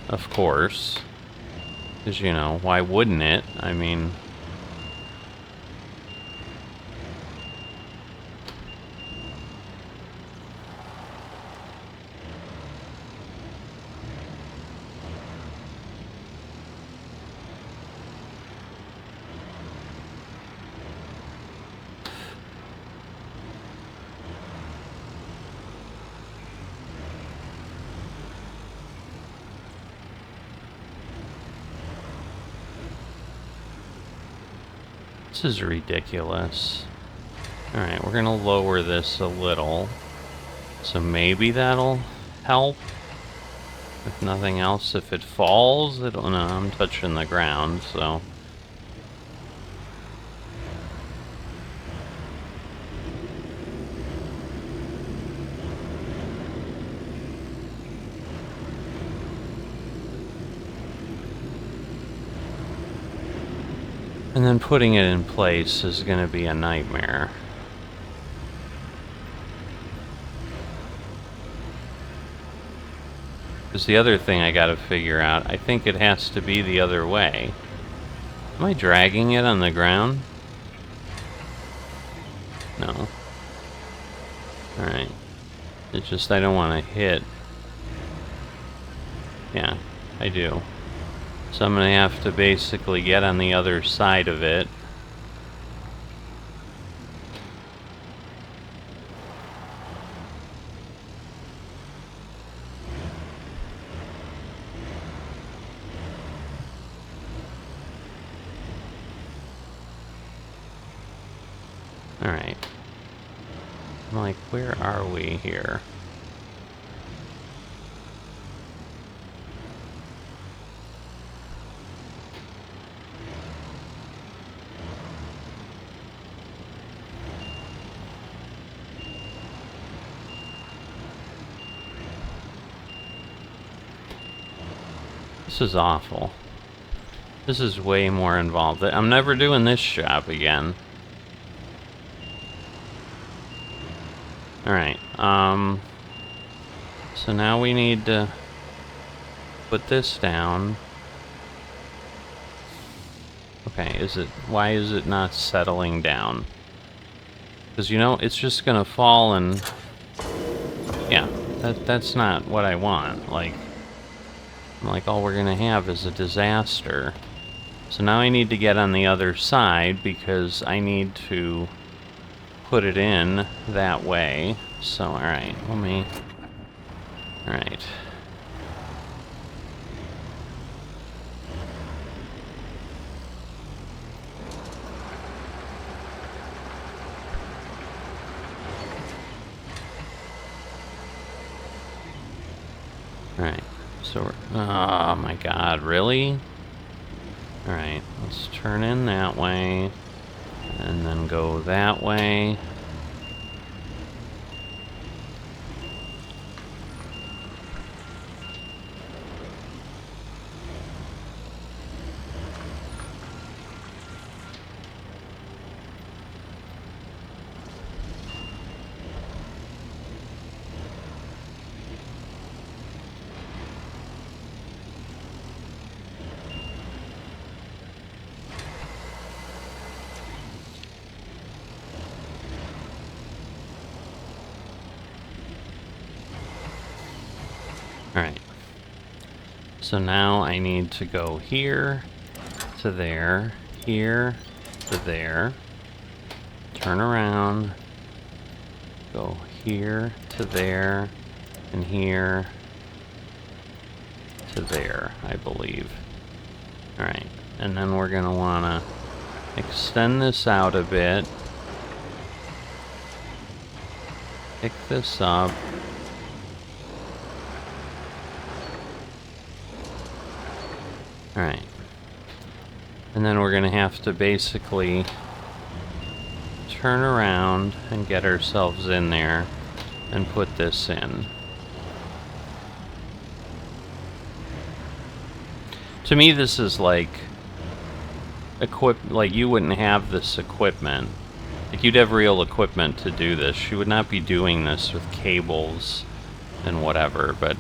Of course. Because, you know, why wouldn't it? I mean... This is ridiculous. Alright, we're gonna lower this a little. So maybe that'll help. If nothing else, if it falls, it'll... No, I'm touching the ground, so... And then putting it in place is gonna be a nightmare. Because the other thing I gotta figure out, I think it has to be the other way. Am I dragging it on the ground? No. Alright. It's just I don't want to hit. Yeah, I do. So I'm gonna have to basically get on the other side of it. Alright. I'm like, where are we here? This is awful. This is way more involved. I'm never doing this job again. Alright, so now we need to put this down. Okay, why is it not settling down? Because, you know, it's just gonna fall and... Yeah, that's not what I want. Like, all we're gonna have is a disaster. So now I need to get on the other side because I need to put it in that way. So, alright, let me... Alright. Alright, so we're... Oh my god, really? Alright, let's turn in that way. And then go that way. Alright. So now I need to go here to there, here to there, turn around, go here to there, and here to there, I believe. Alright, and then we're going to want to extend this out a bit. Pick this up. Alright. And then we're going to have to basically turn around and get ourselves in there and put this in. To me, this is like like you wouldn't have this equipment. Like you'd have real equipment to do this. You would not be doing this with cables and whatever, but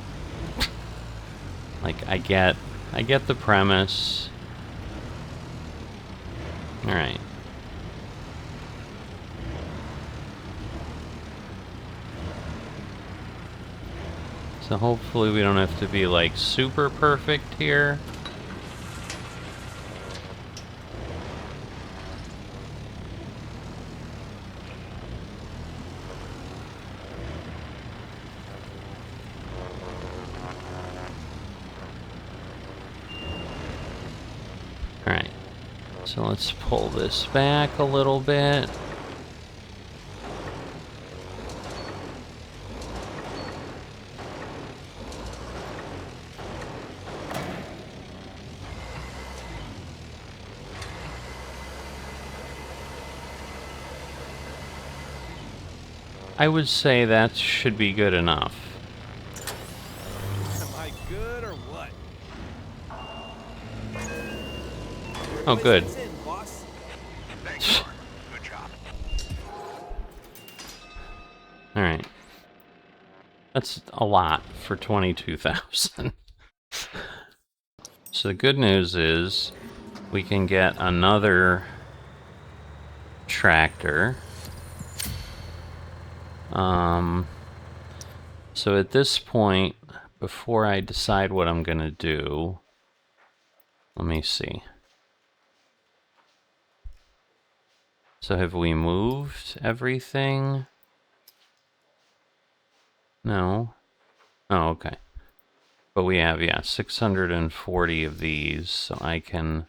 like I get the premise. All right. So hopefully we don't have to be like super perfect here. Alright, so let's pull this back a little bit. I would say that should be good enough. Am I good or what? Oh, good. It's in, boss. Thanks, Mark. Good job. Alright. That's a lot for 22,000. So the good news is we can get another tractor. So at this point, before I decide what I'm gonna do, let me see. So have we moved everything? No. Oh, okay. But we have, yeah, 640 of these, so I can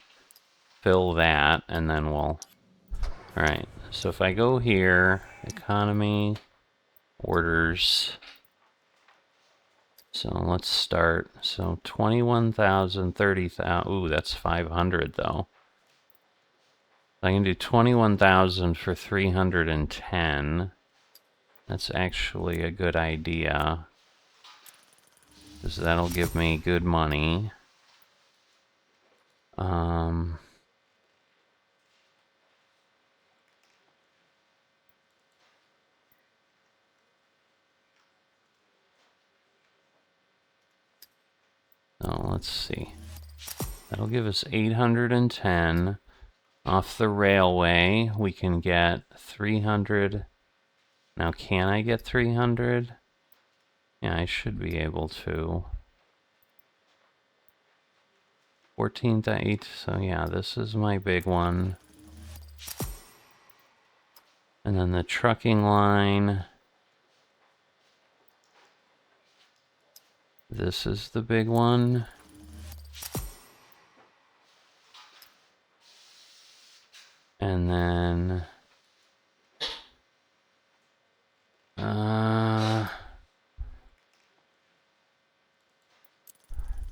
fill that, and then we'll... Alright, so if I go here, economy, orders... So let's start. So 21,000, 30,000. Ooh, that's 500 though. I can do 21,000 for 310. That's actually a good idea, because that'll give me good money. So let's see. That'll give us 810. Off the railway, we can get 300. Now, can I get 300? Yeah, I should be able to. 14,800. So yeah, this is my big one. And then the trucking line. This is the big one. And then...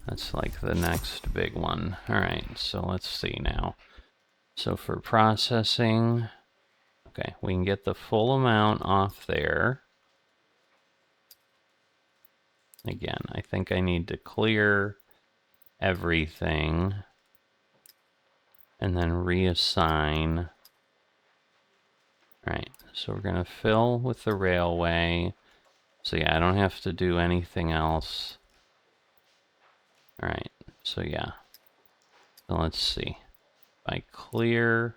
that's like the next big one. Alright, so let's see now. So for processing... Okay, we can get the full amount off there. Again, I think I need to clear everything and then reassign. Right, so we're going to fill with the railway. So yeah, I don't have to do anything else. Alright, so yeah. So let's see. If I clear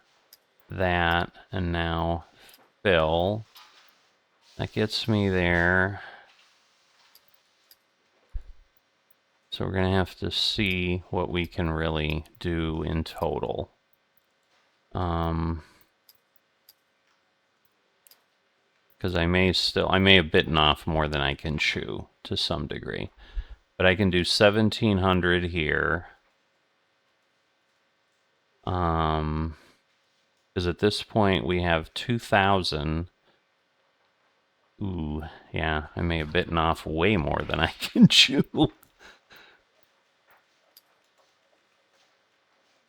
that and now fill, that gets me there. So we're going to have to see what we can really do in total. Because I may have bitten off more than I can chew to some degree. But I can do 1,700 here. Because at this point we have 2,000. Ooh, yeah, I may have bitten off way more than I can chew.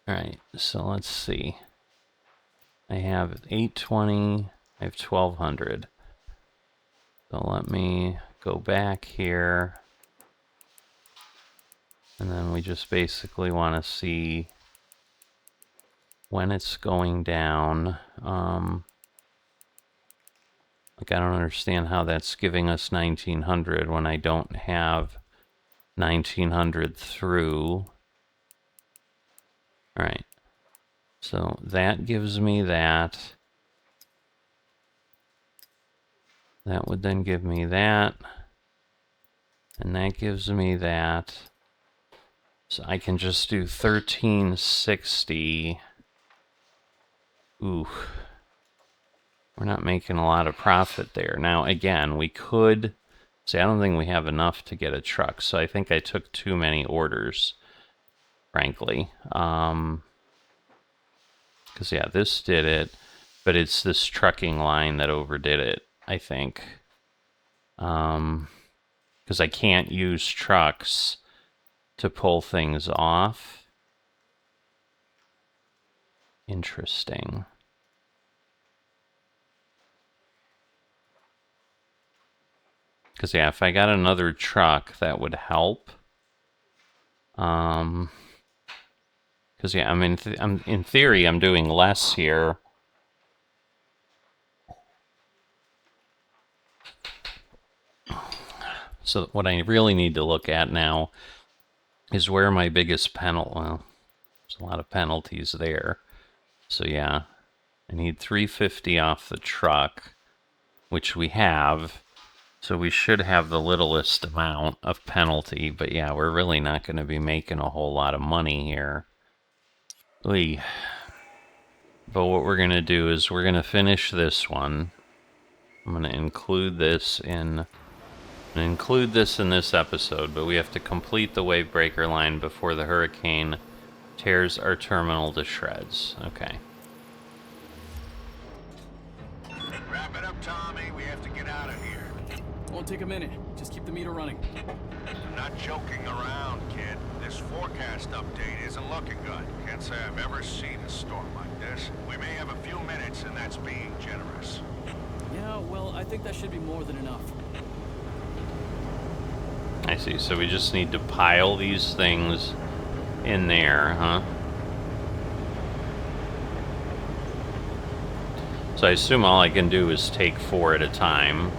Alright, so let's see. I have 820, I have 1,200. So let me go back here. And then we just basically want to see when it's going down. Like, I don't understand how that's giving us 1,900 when I don't have 1,900 through. Alright. So that gives me that. That would then give me that. And that gives me that. So I can just do 1,360. Ooh. We're not making a lot of profit there. Now, again, we could... See, I don't think we have enough to get a truck, so I think I took too many orders, frankly. Because, yeah, this did it, but it's this trucking line that overdid it, I think. Because I can't use trucks to pull things off. Interesting. Because, yeah, if I got another truck, that would help. Because, yeah, I mean, in theory, I'm doing less here. So what I really need to look at now is where my biggest penalty... Well, there's a lot of penalties there. So, yeah, I need 350 off the truck, which we have. So we should have the littlest amount of penalty, but yeah, we're really not going to be making a whole lot of money here. But what we're going to do is we're going to finish this one. I'm going to include this in this episode, but we have to complete the wave breaker line before the hurricane tears our terminal to shreds. Okay. Wrap it up, Tommy. We have to get out of here. Won't take a minute. Just keep the meter running. I'm not joking around, kid. This forecast update isn't looking good. Can't say I've ever seen a storm like this. We may have a few minutes, and that's being generous. Yeah, well, I think that should be more than enough. I see. So we just need to pile these things in there, huh? So I assume all I can do is take 4 at a time.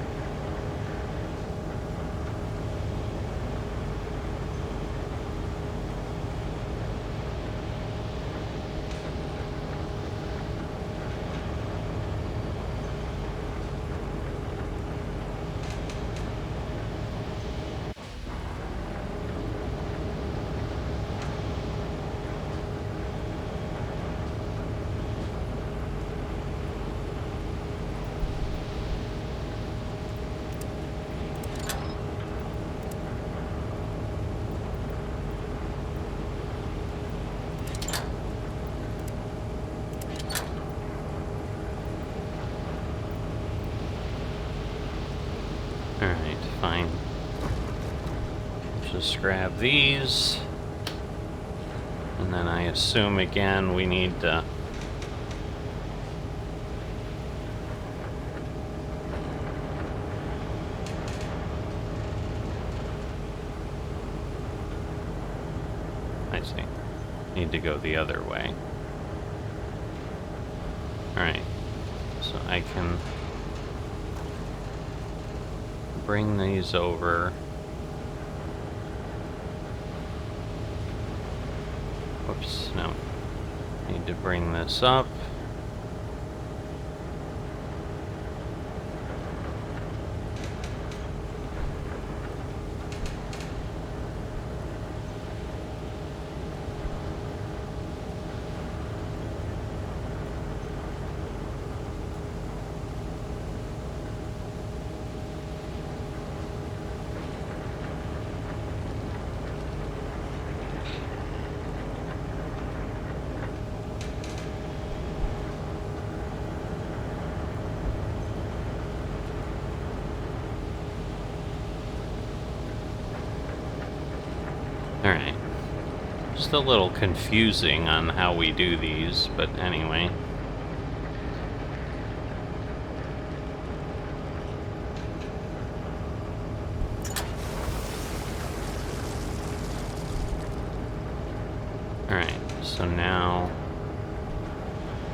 Alright, fine. Just grab these. And then I assume again we need to... I see. Need to go the other way. Alright. So I can bring these over. Whoops, no. Need to bring this up. Alright. Just a little confusing on how we do these, but anyway. Alright, so now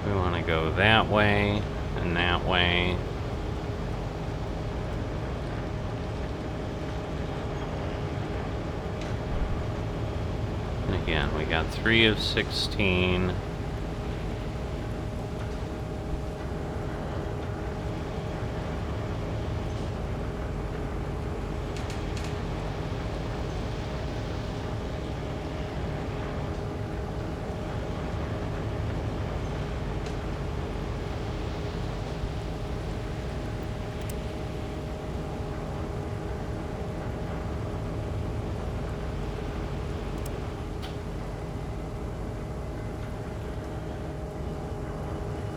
we want to go that way and that way. And again, we got 3 of 16.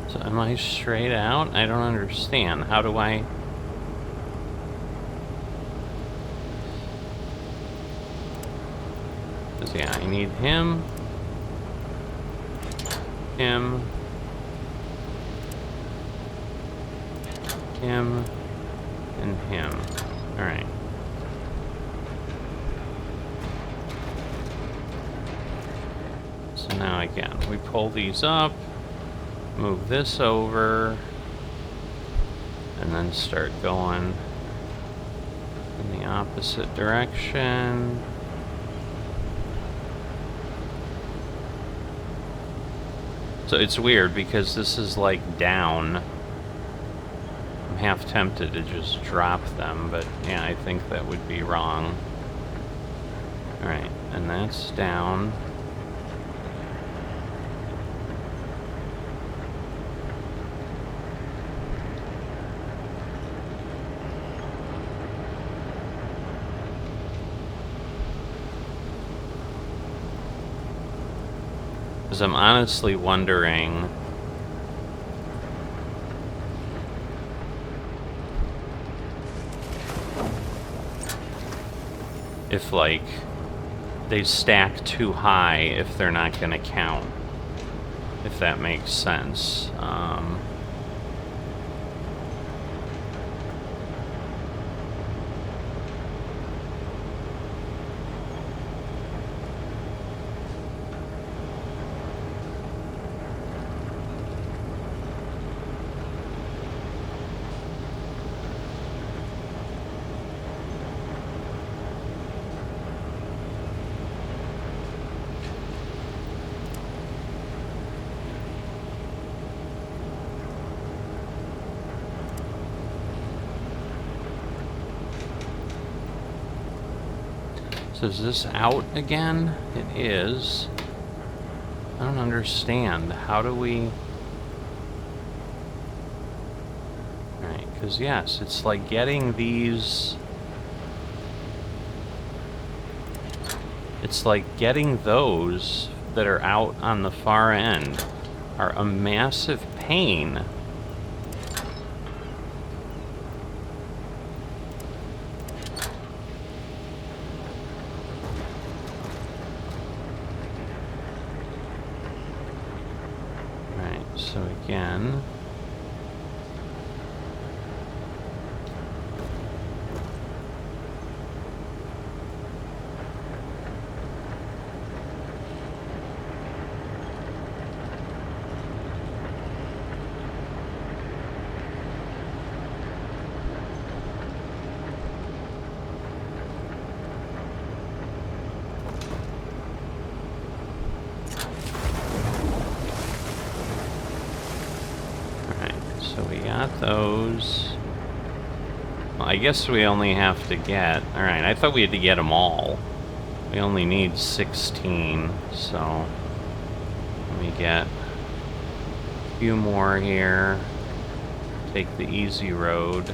So am I straight out? I don't understand. How do I... Because, yeah, I need him. Him. Him. And him. Alright. So now again, we pull these up. Move this over, and then start going in the opposite direction. So it's weird because this is like down. I'm half tempted to just drop them, but yeah, I think that would be wrong. Alright, and that's down. Because I'm honestly wondering if, like, they stack too high if they're not going to count. If that makes sense. So is this out again? It is. I don't understand. How do we... Alright, because yes, it's like getting these... It's like getting those that are out on the far end are a massive pain. So again, so we got those. Well, I guess we only have to get... Alright, I thought we had to get them all. We only need 16, so... Let me get a few more here. Take the easy road.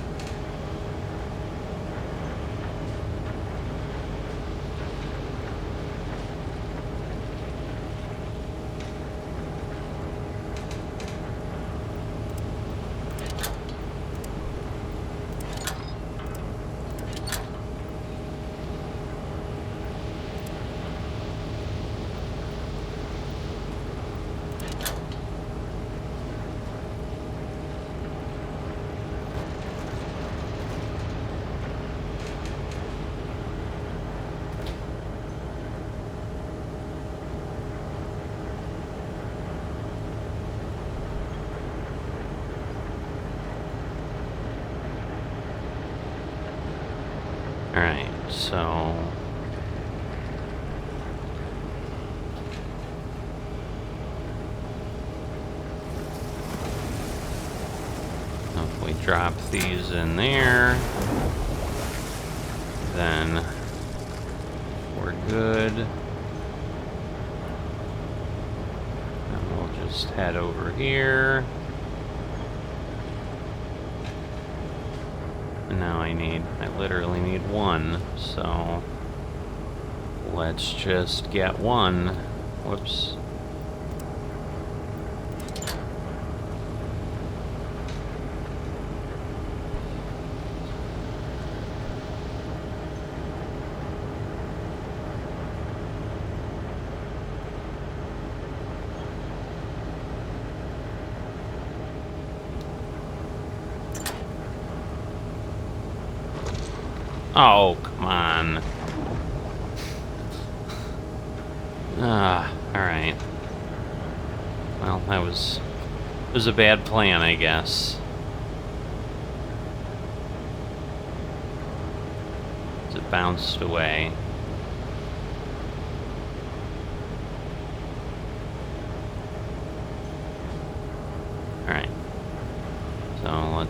Alright, so... if we drop these in there, then we're good. And we'll just head over here. And now I literally need one, so let's just get one. Whoops. Oh, come on. Alright. Well, that was a bad plan, I guess. It bounced away. Alright. So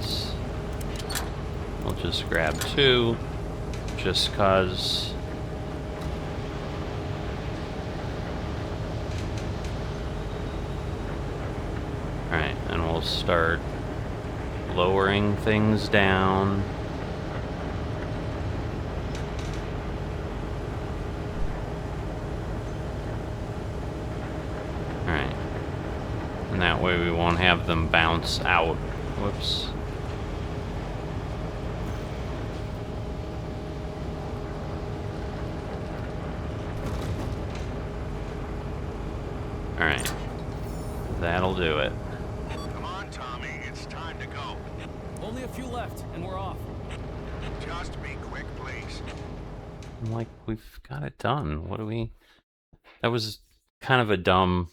we'll just grab two. Just cause alright, and we'll start lowering things down. Alright. And that way we won't have them bounce out. Whoops. Alright. That'll do it. Come on, Tommy. It's time to go. Only a few left, and we're off. Just be quick, please. I'm like, we've got it done. What do we... That was kind of a dumb...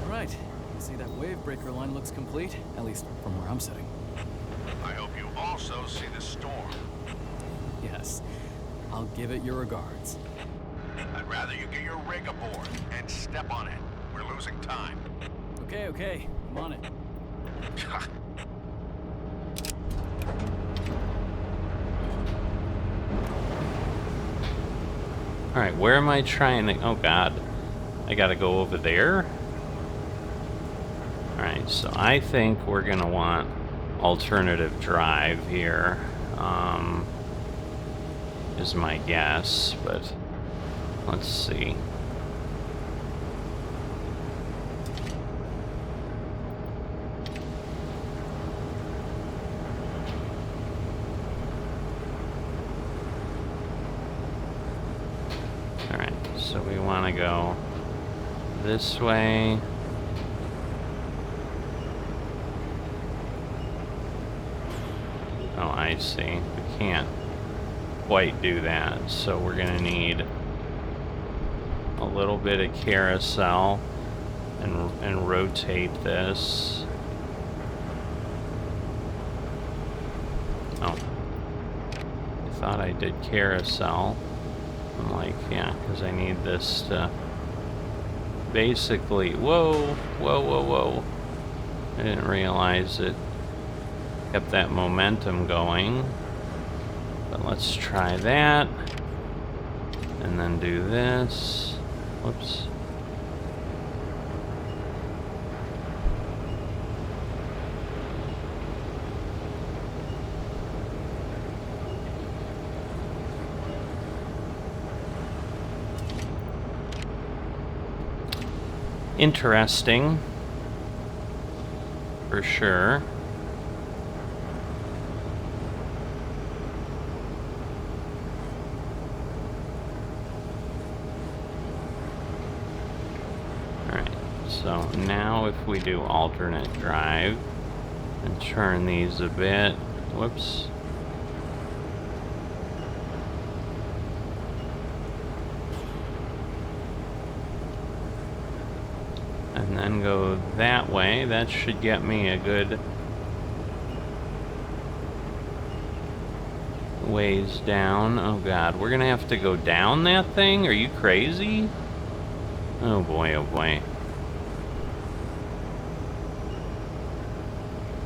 Alright, you see that wave breaker line looks complete, at least from where I'm sitting. I hope you also see the storm. Yes, I'll give it your regards. I'd rather you get your rig aboard and step on it. We're losing time. Okay, I'm on it. Alright, where am I trying to... Oh, God. I gotta go over there? Alright, so I think we're gonna want alternative drive here. Is my guess, but let's see. Alright, so we want to go this way. Oh, I see. We can't quite do that, so we're gonna need a little bit of carousel and rotate this. Oh, I thought I did carousel. I'm like, yeah, because I need this to basically... Whoa. I didn't realize it kept that momentum going. But let's try that. And then do this. Whoops. Interesting. For sure. So now if we do alternate drive and turn these a bit, whoops. And then go that way, that should get me a good ways down. Oh god, we're gonna have to go down that thing? Are you crazy? Oh boy, oh boy.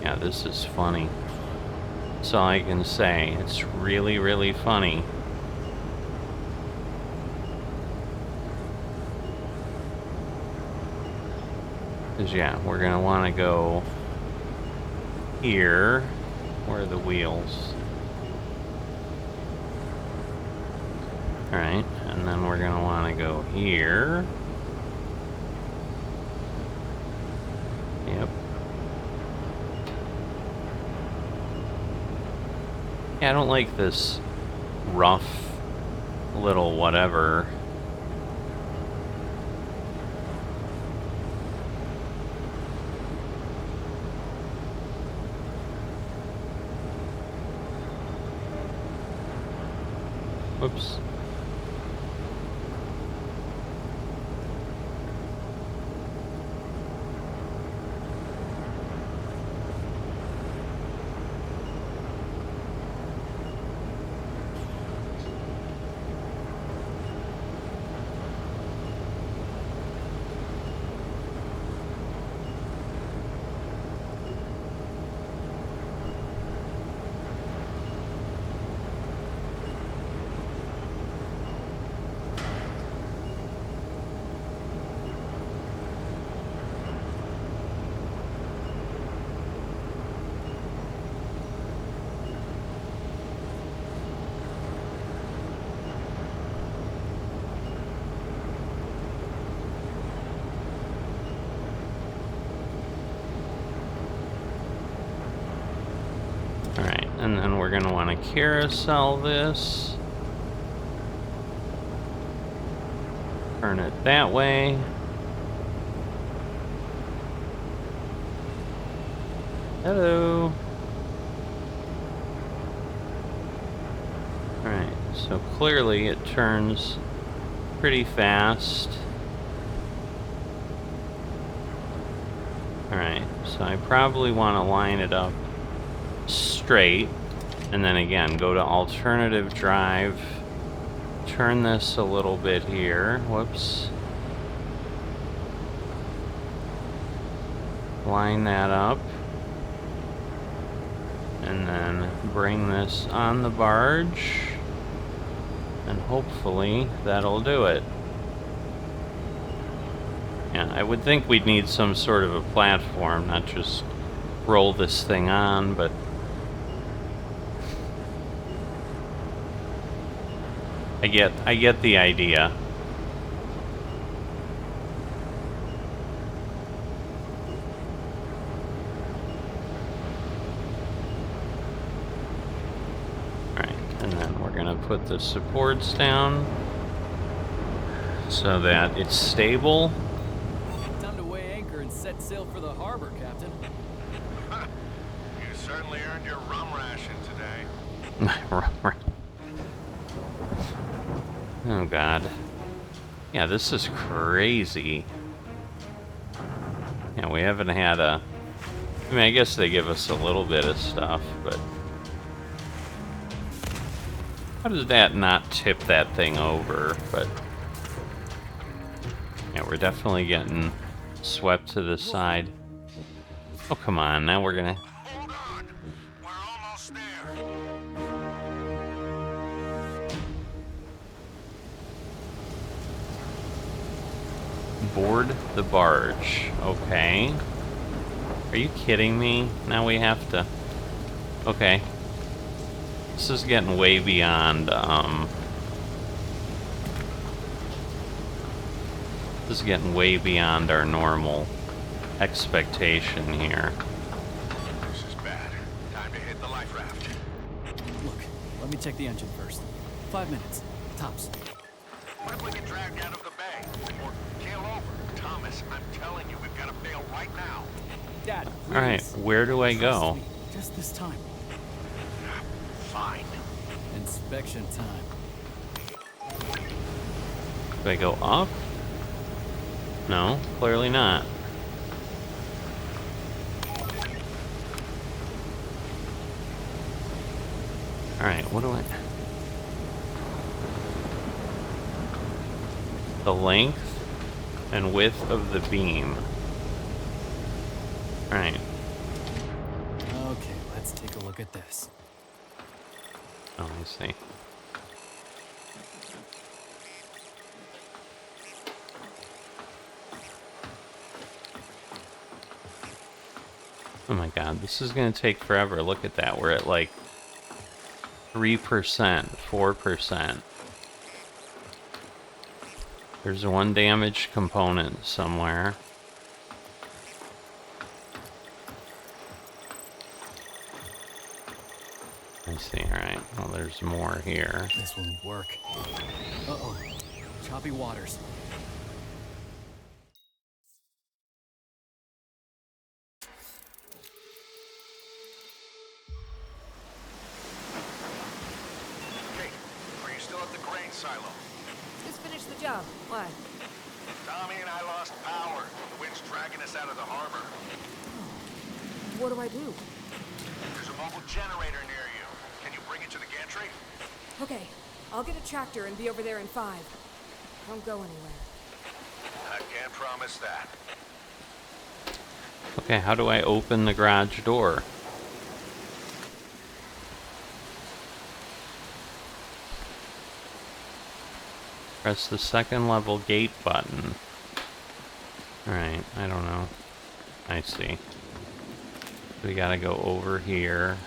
Yeah, this is funny. That's all I can say. It's really, really funny. Because, yeah, we're going to want to go here. Where are the wheels? Alright, and then we're going to want to go here. Yep. Yeah, I don't like this rough little whatever. Whoops. Alright, and then we're going to want to carousel this. Turn it that way. Hello. Alright, so clearly it turns pretty fast. Alright, so I probably want to line it up straight, and then again go to alternative drive, turn this a little bit here, whoops, line that up, and then bring this on the barge, and hopefully that'll do it. Yeah, I would think we'd need some sort of a platform, not just roll this thing on, but I get the idea. Alright, and then we're gonna put the supports down so that it's stable. Time to weigh anchor and set sail for the harbor, Captain. You certainly earned your rum ration today. Oh god. Yeah, this is crazy. Yeah, we haven't had a... I mean, I guess they give us a little bit of stuff, but... How does that not tip that thing over? But... Yeah, we're definitely getting swept to the side. Oh, come on, now we're gonna... Hold on. We're almost there. Board the barge. Okay. Are you kidding me? Now we have to... Okay. This is getting way beyond, This is getting way beyond our normal expectation here. This is bad. Time to hit the life raft. Look, let me check the engine first. 5 minutes, tops. What if we get dragged out of the bay? Or keel over? Thomas, I'm telling you, we've got to bail right now. Dad, please. Alright, where do I Trust go? me, just this time. Fine. Inspection time. Do I go up? No, clearly not. Alright, what do I... The length and width of the beam. Alright. Okay, let's take a look at this. Oh, I see. Oh my god, this is gonna take forever. Look at that. We're at like 3%, 4%. There's one damaged component somewhere. I see, alright. Well, there's more here. This won't work. Uh-oh. Choppy waters. Kate, are you still at the grain silo? Just finished the job. Why? Tommy and I lost power. The wind's dragging us out of the harbor. What do I do? There's a mobile generator near you. Can you bring it to the gantry? Okay, I'll get a tractor and be over there in 5. Don't go anywhere. I can't promise that. Okay, how do I open the garage door? Press the second level gate button. Alright, I don't know. I see. We gotta go over here.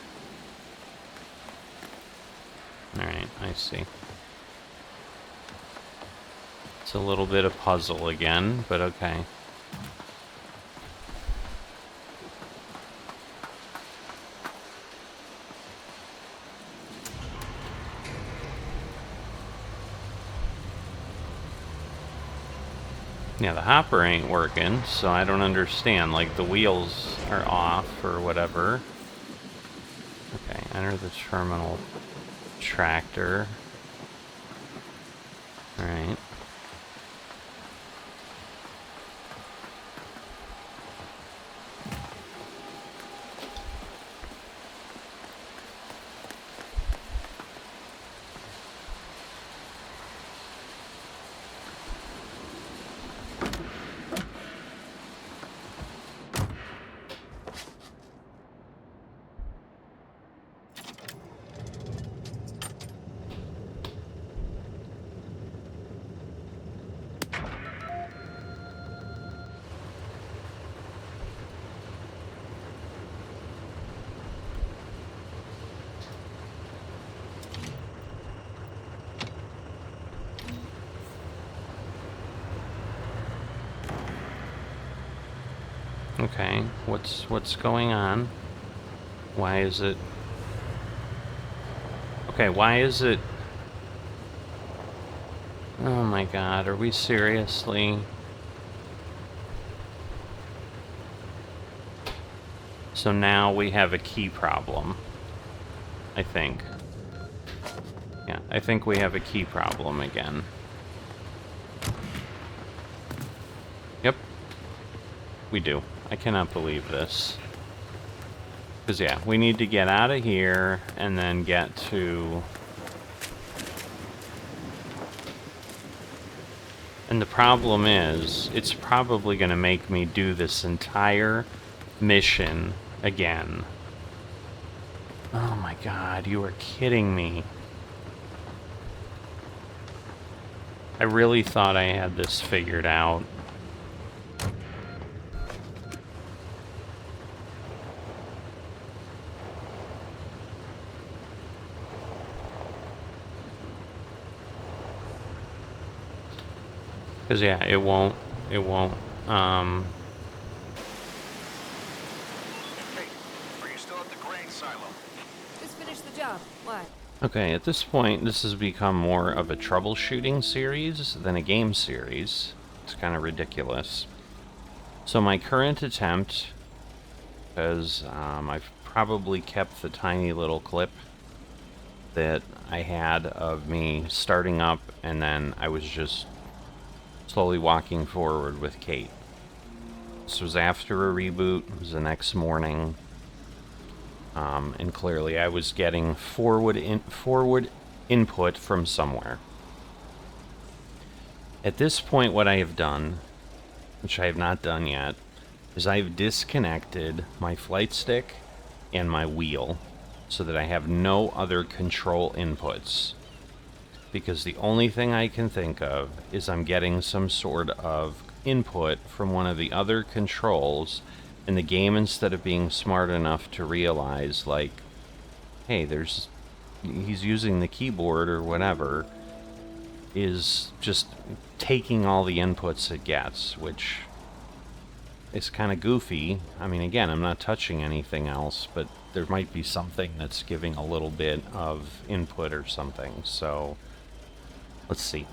Alright, I see. It's a little bit of puzzle again, but okay. Yeah, the hopper ain't working, so I don't understand. Like, the wheels are off or whatever. Okay, enter the terminal tractor. Alright. Okay, what's going on? Why is it... Okay, why is it... Oh my god, are we seriously... So now we have a key problem. I think. Yeah, I think we have a key problem again. Yep. We do. I cannot believe this. Because, yeah, we need to get out of here and then get to... And the problem is, it's probably going to make me do this entire mission again. Oh my god, you are kidding me. I really thought I had this figured out. Because, yeah, it won't, Hey, are you still at the grain silo? Just finished the job. Why? Okay, at this point, this has become more of a troubleshooting series than a game series. It's kind of ridiculous. So my current attempt, because I've probably kept the tiny little clip that I had of me starting up, and then I was just slowly walking forward with Kate. This was after a reboot. It was the next morning. And clearly I was getting forward input from somewhere. At this point, what I have done, which I have not done yet, is I've disconnected my flight stick and my wheel so that I have no other control inputs. Because the only thing I can think of is I'm getting some sort of input from one of the other controls, and the game, instead of being smart enough to realize, like, hey, he's using the keyboard or whatever, is just taking all the inputs it gets, which is kind of goofy. I mean, again, I'm not touching anything else, but there might be something that's giving a little bit of input or something, so let's see.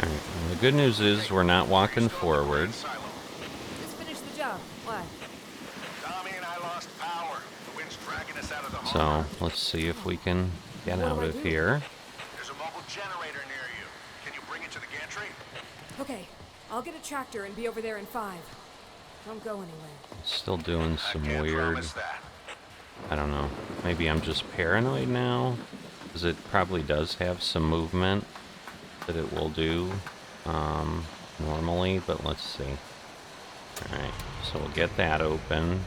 Alright, well, the good news is we're not walking forward. Just finished the job. Why? Tommy and I lost power. The wind's dragging us out of the So, harbor. let's see if we can get What do out I of do? here. There's a mobile generator near you. Can you bring it to the gantry? Okay, I'll get a tractor and be over there in 5. Don't go anywhere. Still doing I some can't weird... promise that. I don't know. Maybe I'm just paranoid now? Because it probably does have some movement that it will do normally, but let's see. Alright, so we'll get that open.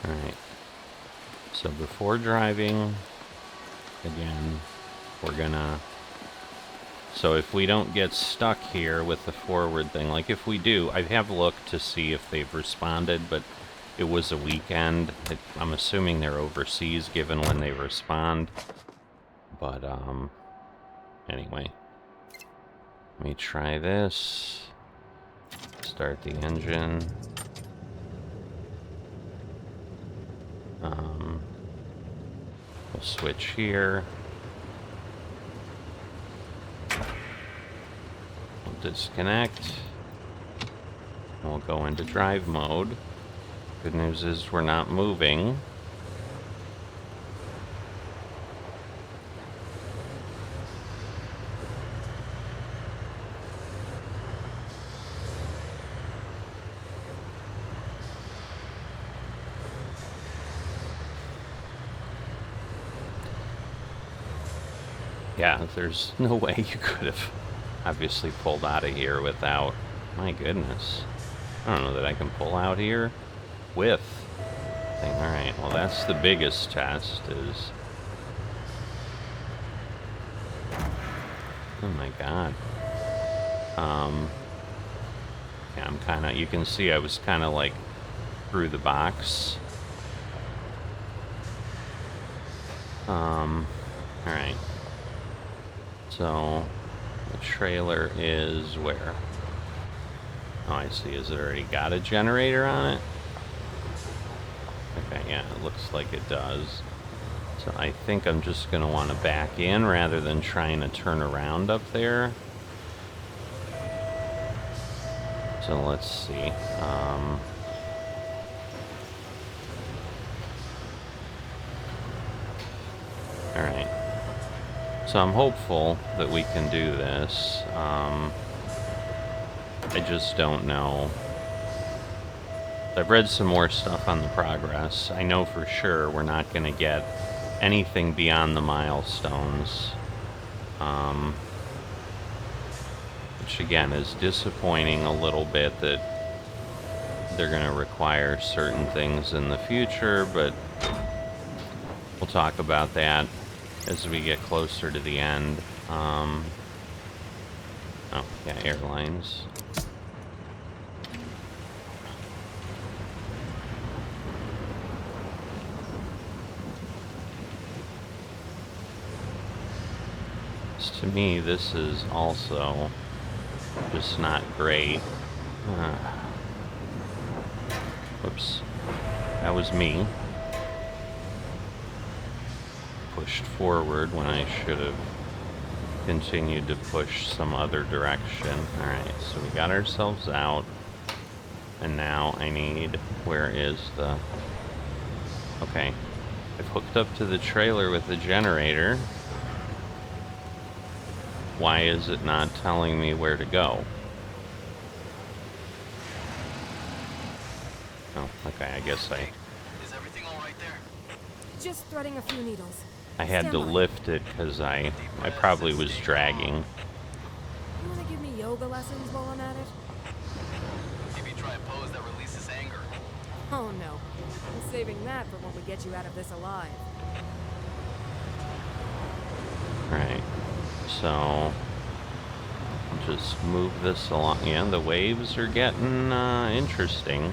Alright, so before driving, again, we're gonna... So if we don't get stuck here with the forward thing, like if we do, I have looked to see if they've responded, but it was a weekend. I'm assuming they're overseas given when they respond. But, anyway. Let me try this. Start the engine. We'll switch here. We'll disconnect. We'll go into drive mode. Good news is we're not moving. Yeah, there's no way you could have obviously pulled out of here without... My goodness. I don't know that I can pull out here with thing. Alright, well that's the biggest test is... Oh my god. Yeah, I'm kinda... You can see I was kinda like through the box. Alright. So, the trailer is where? Oh, I see. Has it already got a generator on it? Okay, yeah, it looks like it does. So I think I'm just going to want to back in rather than trying to turn around up there. So let's see. Alright. So I'm hopeful that we can do this. I just don't know. I've read some more stuff on the progress. I know for sure we're not going to get anything beyond the milestones. Which again is disappointing a little bit that they're going to require certain things in the future, but we'll talk about that as we get closer to the end. Oh, yeah, airlines. To me, this is also just not great. Whoops. That was me. Pushed forward when I should have continued to push some other direction. Alright, so we got ourselves out. And now I need... Where is the... Okay. I've hooked up to the trailer with the generator. Why is it not telling me where to go? Oh, okay, I guess Is everything all right there? Just threading a few needles. I had Stand to by. lift it because I probably was dragging. You wanna give me yoga lessons while I'm at it? Maybe try a pose that releases anger. Oh no. I'm saving that for when we get you out of this alive. Right. So just move this along. Yeah, the waves are getting interesting.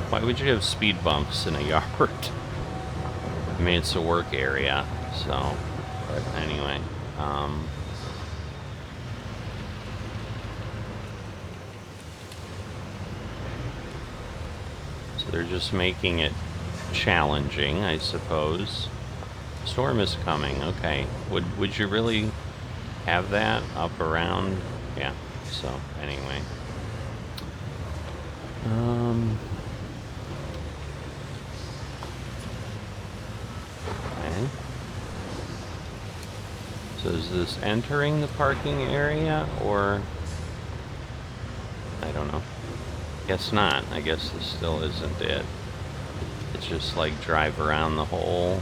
Why would you have speed bumps in a yard? I mean, it's a work area, so. But anyway, so they're just making it challenging, I suppose. Storm is coming. Okay. Would you really have that up around? Yeah. So anyway. Okay. So is this entering the parking area, or I don't know. Guess not. I guess this still isn't it. It's just like drive around the whole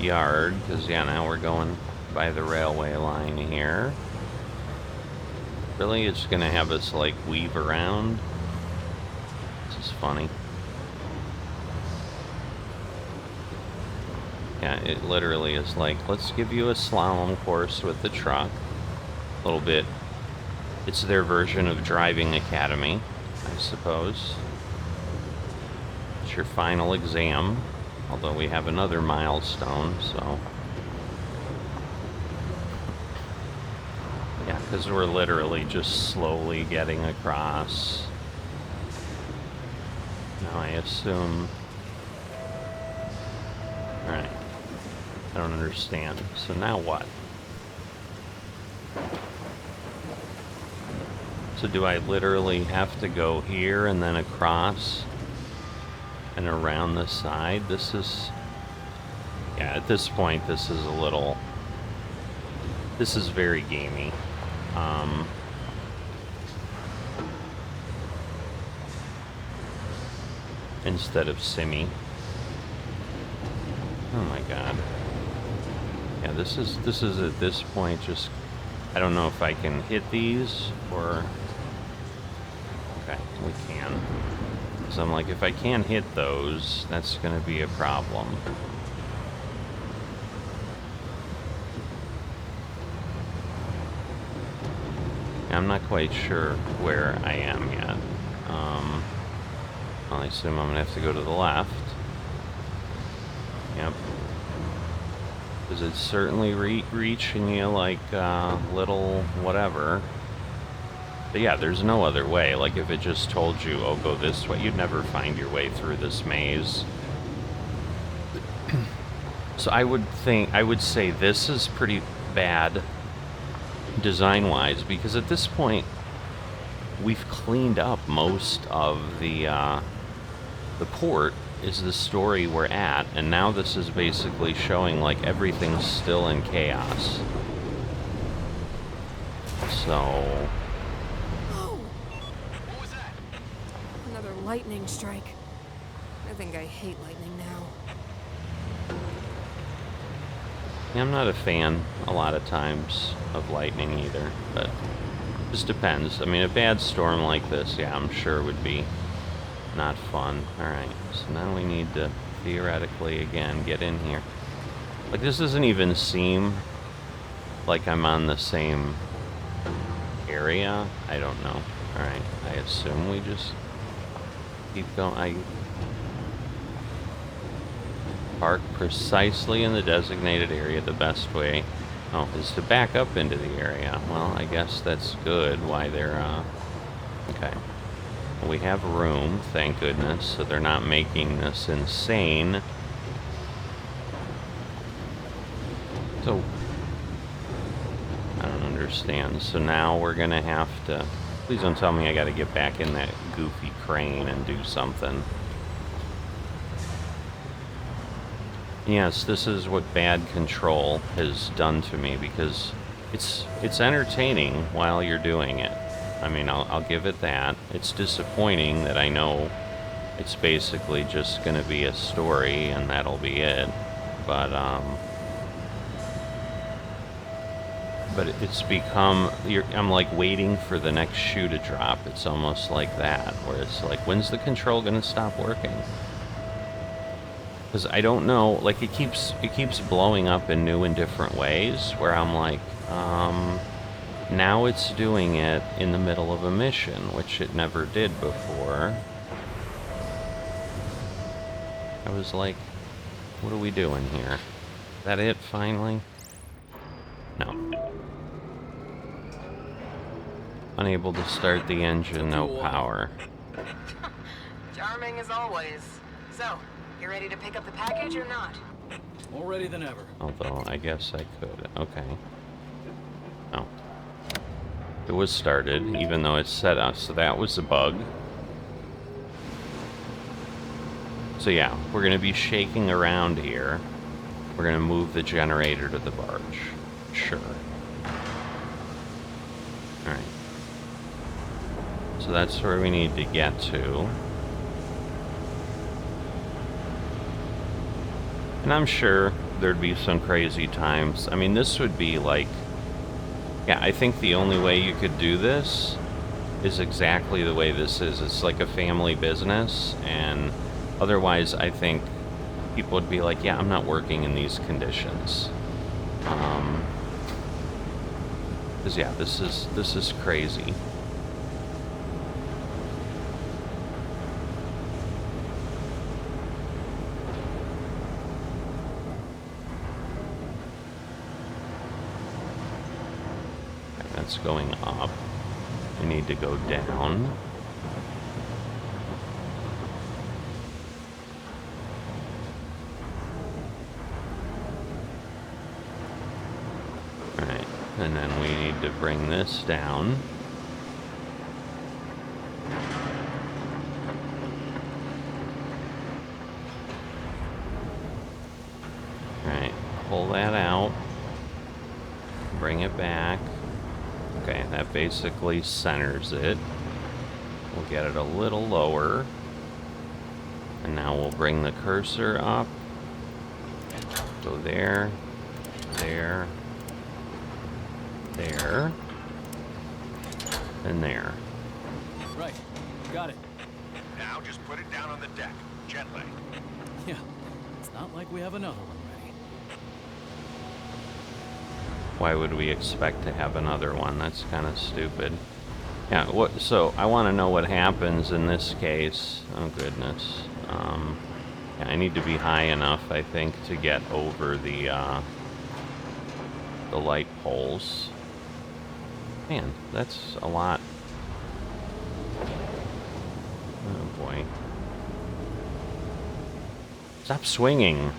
yard, because yeah, now we're going by the railway line here. Really, it's gonna have us like weave around. This is funny. Yeah, it literally is like, let's give you a slalom course with the truck. A little bit. It's their version of Driving Academy, I suppose. It's your final exam, although we have another milestone, so. Yeah, because we're literally just slowly getting across. Now I assume. Alright. I don't understand. So now what? So do I literally have to go here and then across and around the side? This is... Yeah, at this point, this is a little... This is very gamey. Instead of simmy. Oh my god. Yeah, this is at this point just... I don't know if I can hit these, or... Okay, we can. So I'm like, if I can't hit those, that's gonna be a problem. I'm not quite sure where I am yet. Well, I assume I'm gonna have to go to the left. Yep. Because it's certainly reaching you like little whatever. But yeah, there's no other way. Like if it just told you, oh, go this way, you'd never find your way through this maze. So I would say this is pretty bad design-wise, because at this point we've cleaned up most of the port is the story we're at, and now this is basically showing like everything's still in chaos. So... Oh! What was that? Another lightning strike. I think I hate lightning now. Yeah, I'm not a fan a lot of times of lightning either, but it just depends. I mean, a bad storm like this, yeah, I'm sure would be not fun. Alright, so now we need to theoretically, again, get in here. Like, this doesn't even seem like I'm on the same area. I don't know. Alright, I assume we just keep going. Park precisely in the designated area. The best way, oh, is to back up into the area. Well, I guess that's good. Why they're, okay. We have room, thank goodness, so they're not making this insane. So, I don't understand. So now we're gonna have to Please don't tell me I gotta get back in that goofy crane and do something. Yes, this is what bad control has done to me, because it's entertaining while you're doing it. I mean, I'll give it that. It's disappointing that I know it's basically just gonna be a story and that'll be it. But it's become, I'm like waiting for the next shoe to drop. It's almost like that, where it's like, when's the control gonna stop working? Because I don't know, like it keeps blowing up in new and different ways, where I'm like, now it's doing it in the middle of a mission, which it never did before. I was like, what are we doing here? Is that it, finally? No. Unable to start the engine, no power. Charming as always. So, you ready to pick up the package or not? More ready than ever. Although, I guess I could. Okay. Oh. It was started, even though it's set up, so that was a bug. So yeah, we're going to be shaking around here. We're going to move the generator to the barge. Sure. Alright. So that's where we need to get to. And I'm sure there'd be some crazy times. I mean, this would be like... Yeah, I think the only way you could do this is exactly the way this is. It's like a family business, and otherwise I think people would be like, yeah, I'm not working in these conditions. Because yeah, this is crazy. That's going up. We need to go down. Alright, and then we need to bring this down. Alright, pull that out. Bring it back. Okay, that basically centers it. We'll get it a little lower. And now we'll bring the cursor up. Go there, there, there, and there. Right. Got it. Now just put it down on the deck, gently. Yeah. It's not like we have another one ready. Why would we expect to have another one? That's kind of stupid. Yeah, so I want to know what happens in this case. Oh, goodness. Yeah, I need to be high enough, I think, to get over the light poles. Man, that's a lot. Oh, boy. Stop swinging.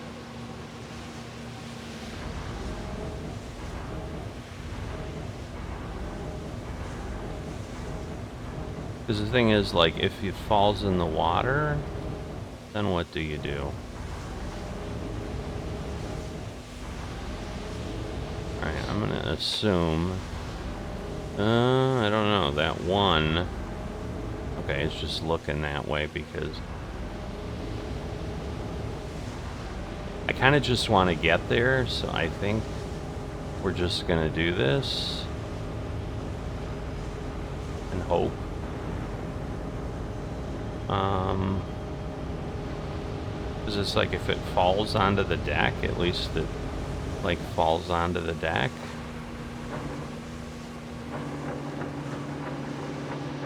Because the thing is, like, if it falls in the water, then what do you do? Alright, I'm gonna assume... I don't know, that one... Okay, it's just looking that way because... I kind of just want to get there, so I think we're just gonna do this. And hope. Because it's like if it falls onto the deck, at least it like falls onto the deck.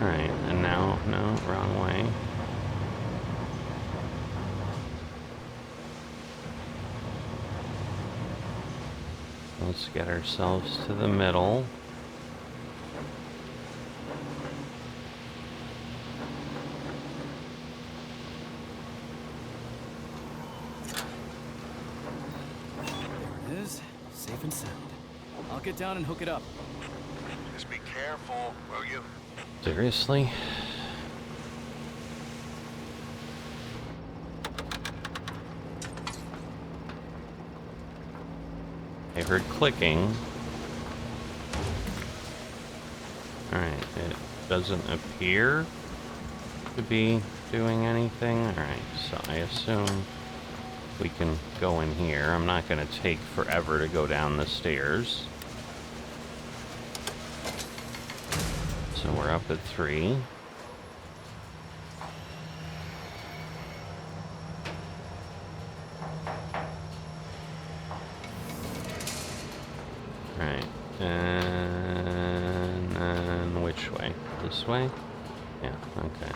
Alright, and now, no, wrong way. Let's get ourselves to the middle. Safe and sound. I'll get down and hook it up. Just be careful, will you? Seriously? I heard clicking. Alright, it doesn't appear to be doing anything. Alright, so I assume we can go in here. I'm not going to take forever to go down the stairs. So we're up at 3. Alright, and then which way? This way? Yeah, okay.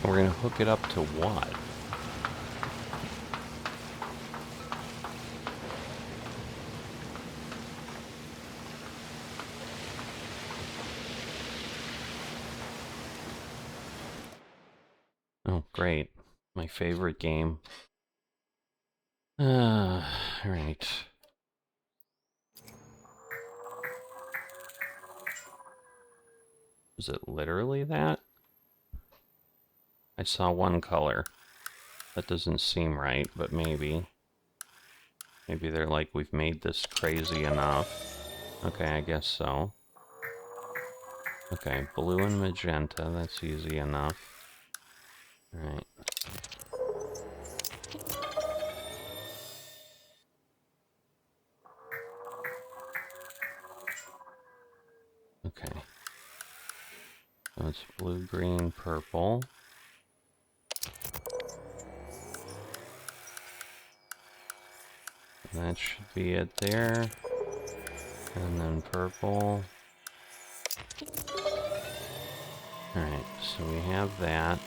We're gonna hook it up to what? Oh, great. My favorite game. Alright. Is it literally that? I saw one color. That doesn't seem right, but maybe. Maybe they're like, we've made this crazy enough. Okay, I guess so. Okay, blue and magenta, that's easy enough. Alright. Okay. So it's blue, green, purple. That should be it there. And then purple. Alright, so we have that.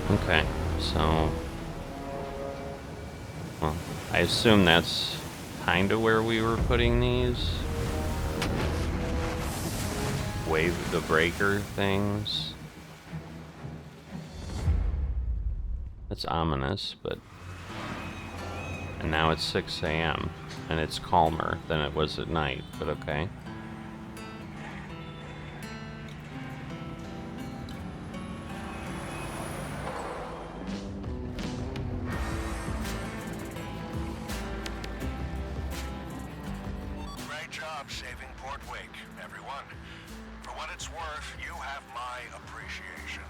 Okay, so... Well, I assume that's kind of where we were putting these. Wave the breaker things. That's ominous, but... And now it's 6 a.m. and it's calmer than it was at night, but okay. Great job saving Port Wake, everyone. For what it's worth, you have my appreciation.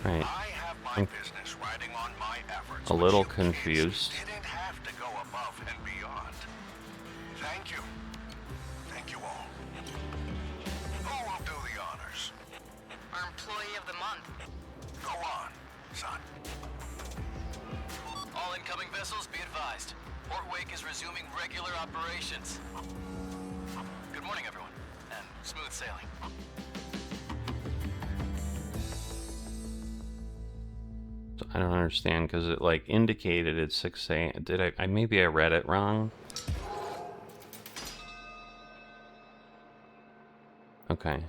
Right. I have my business riding on my efforts. A little but you kids confused. didn't have to go above and beyond. Thank you. Thank you all. Who will do the honors? Our employee of the month. Go on, son. All incoming vessels, be advised. Port Wake is resuming regular operations. Good morning, everyone, and smooth sailing. So I don't understand, because it, like, indicated it's 6 a.m. Did I maybe I read it wrong? Okay.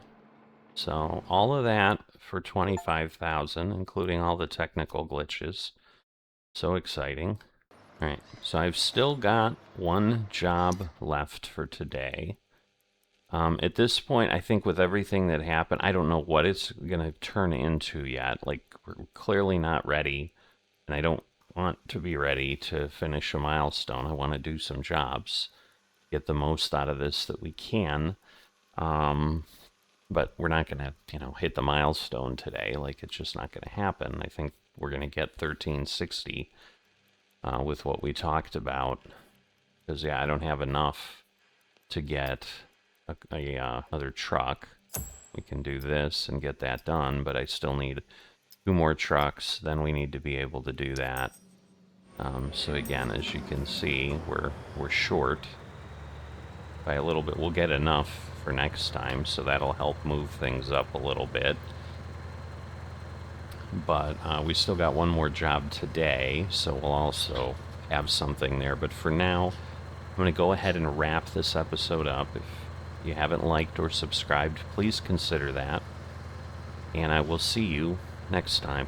So, all of that for 25,000, including all the technical glitches. So exciting. Alright, so I've still got one job left for today. At this point, I think with everything that happened, I don't know what it's going to turn into yet. Like, we're clearly not ready, and I don't want to be ready to finish a milestone. I want to do some jobs, get the most out of this that we can. But we're not going to, hit the milestone today. Like, it's just not going to happen. I think we're going to get 1360 with what we talked about. Because, yeah, I don't have enough to get another truck. We can do this and get that done, but I still need 2 more trucks. Then we need to be able to do that. So again, as you can see, we're short by a little bit. We'll get enough for next time, so that'll help move things up a little bit. But we still got one more job today, so we'll also have something there. But for now, I'm going to go ahead and wrap this episode up. If you haven't liked or subscribed, please consider that. and I will see you next time.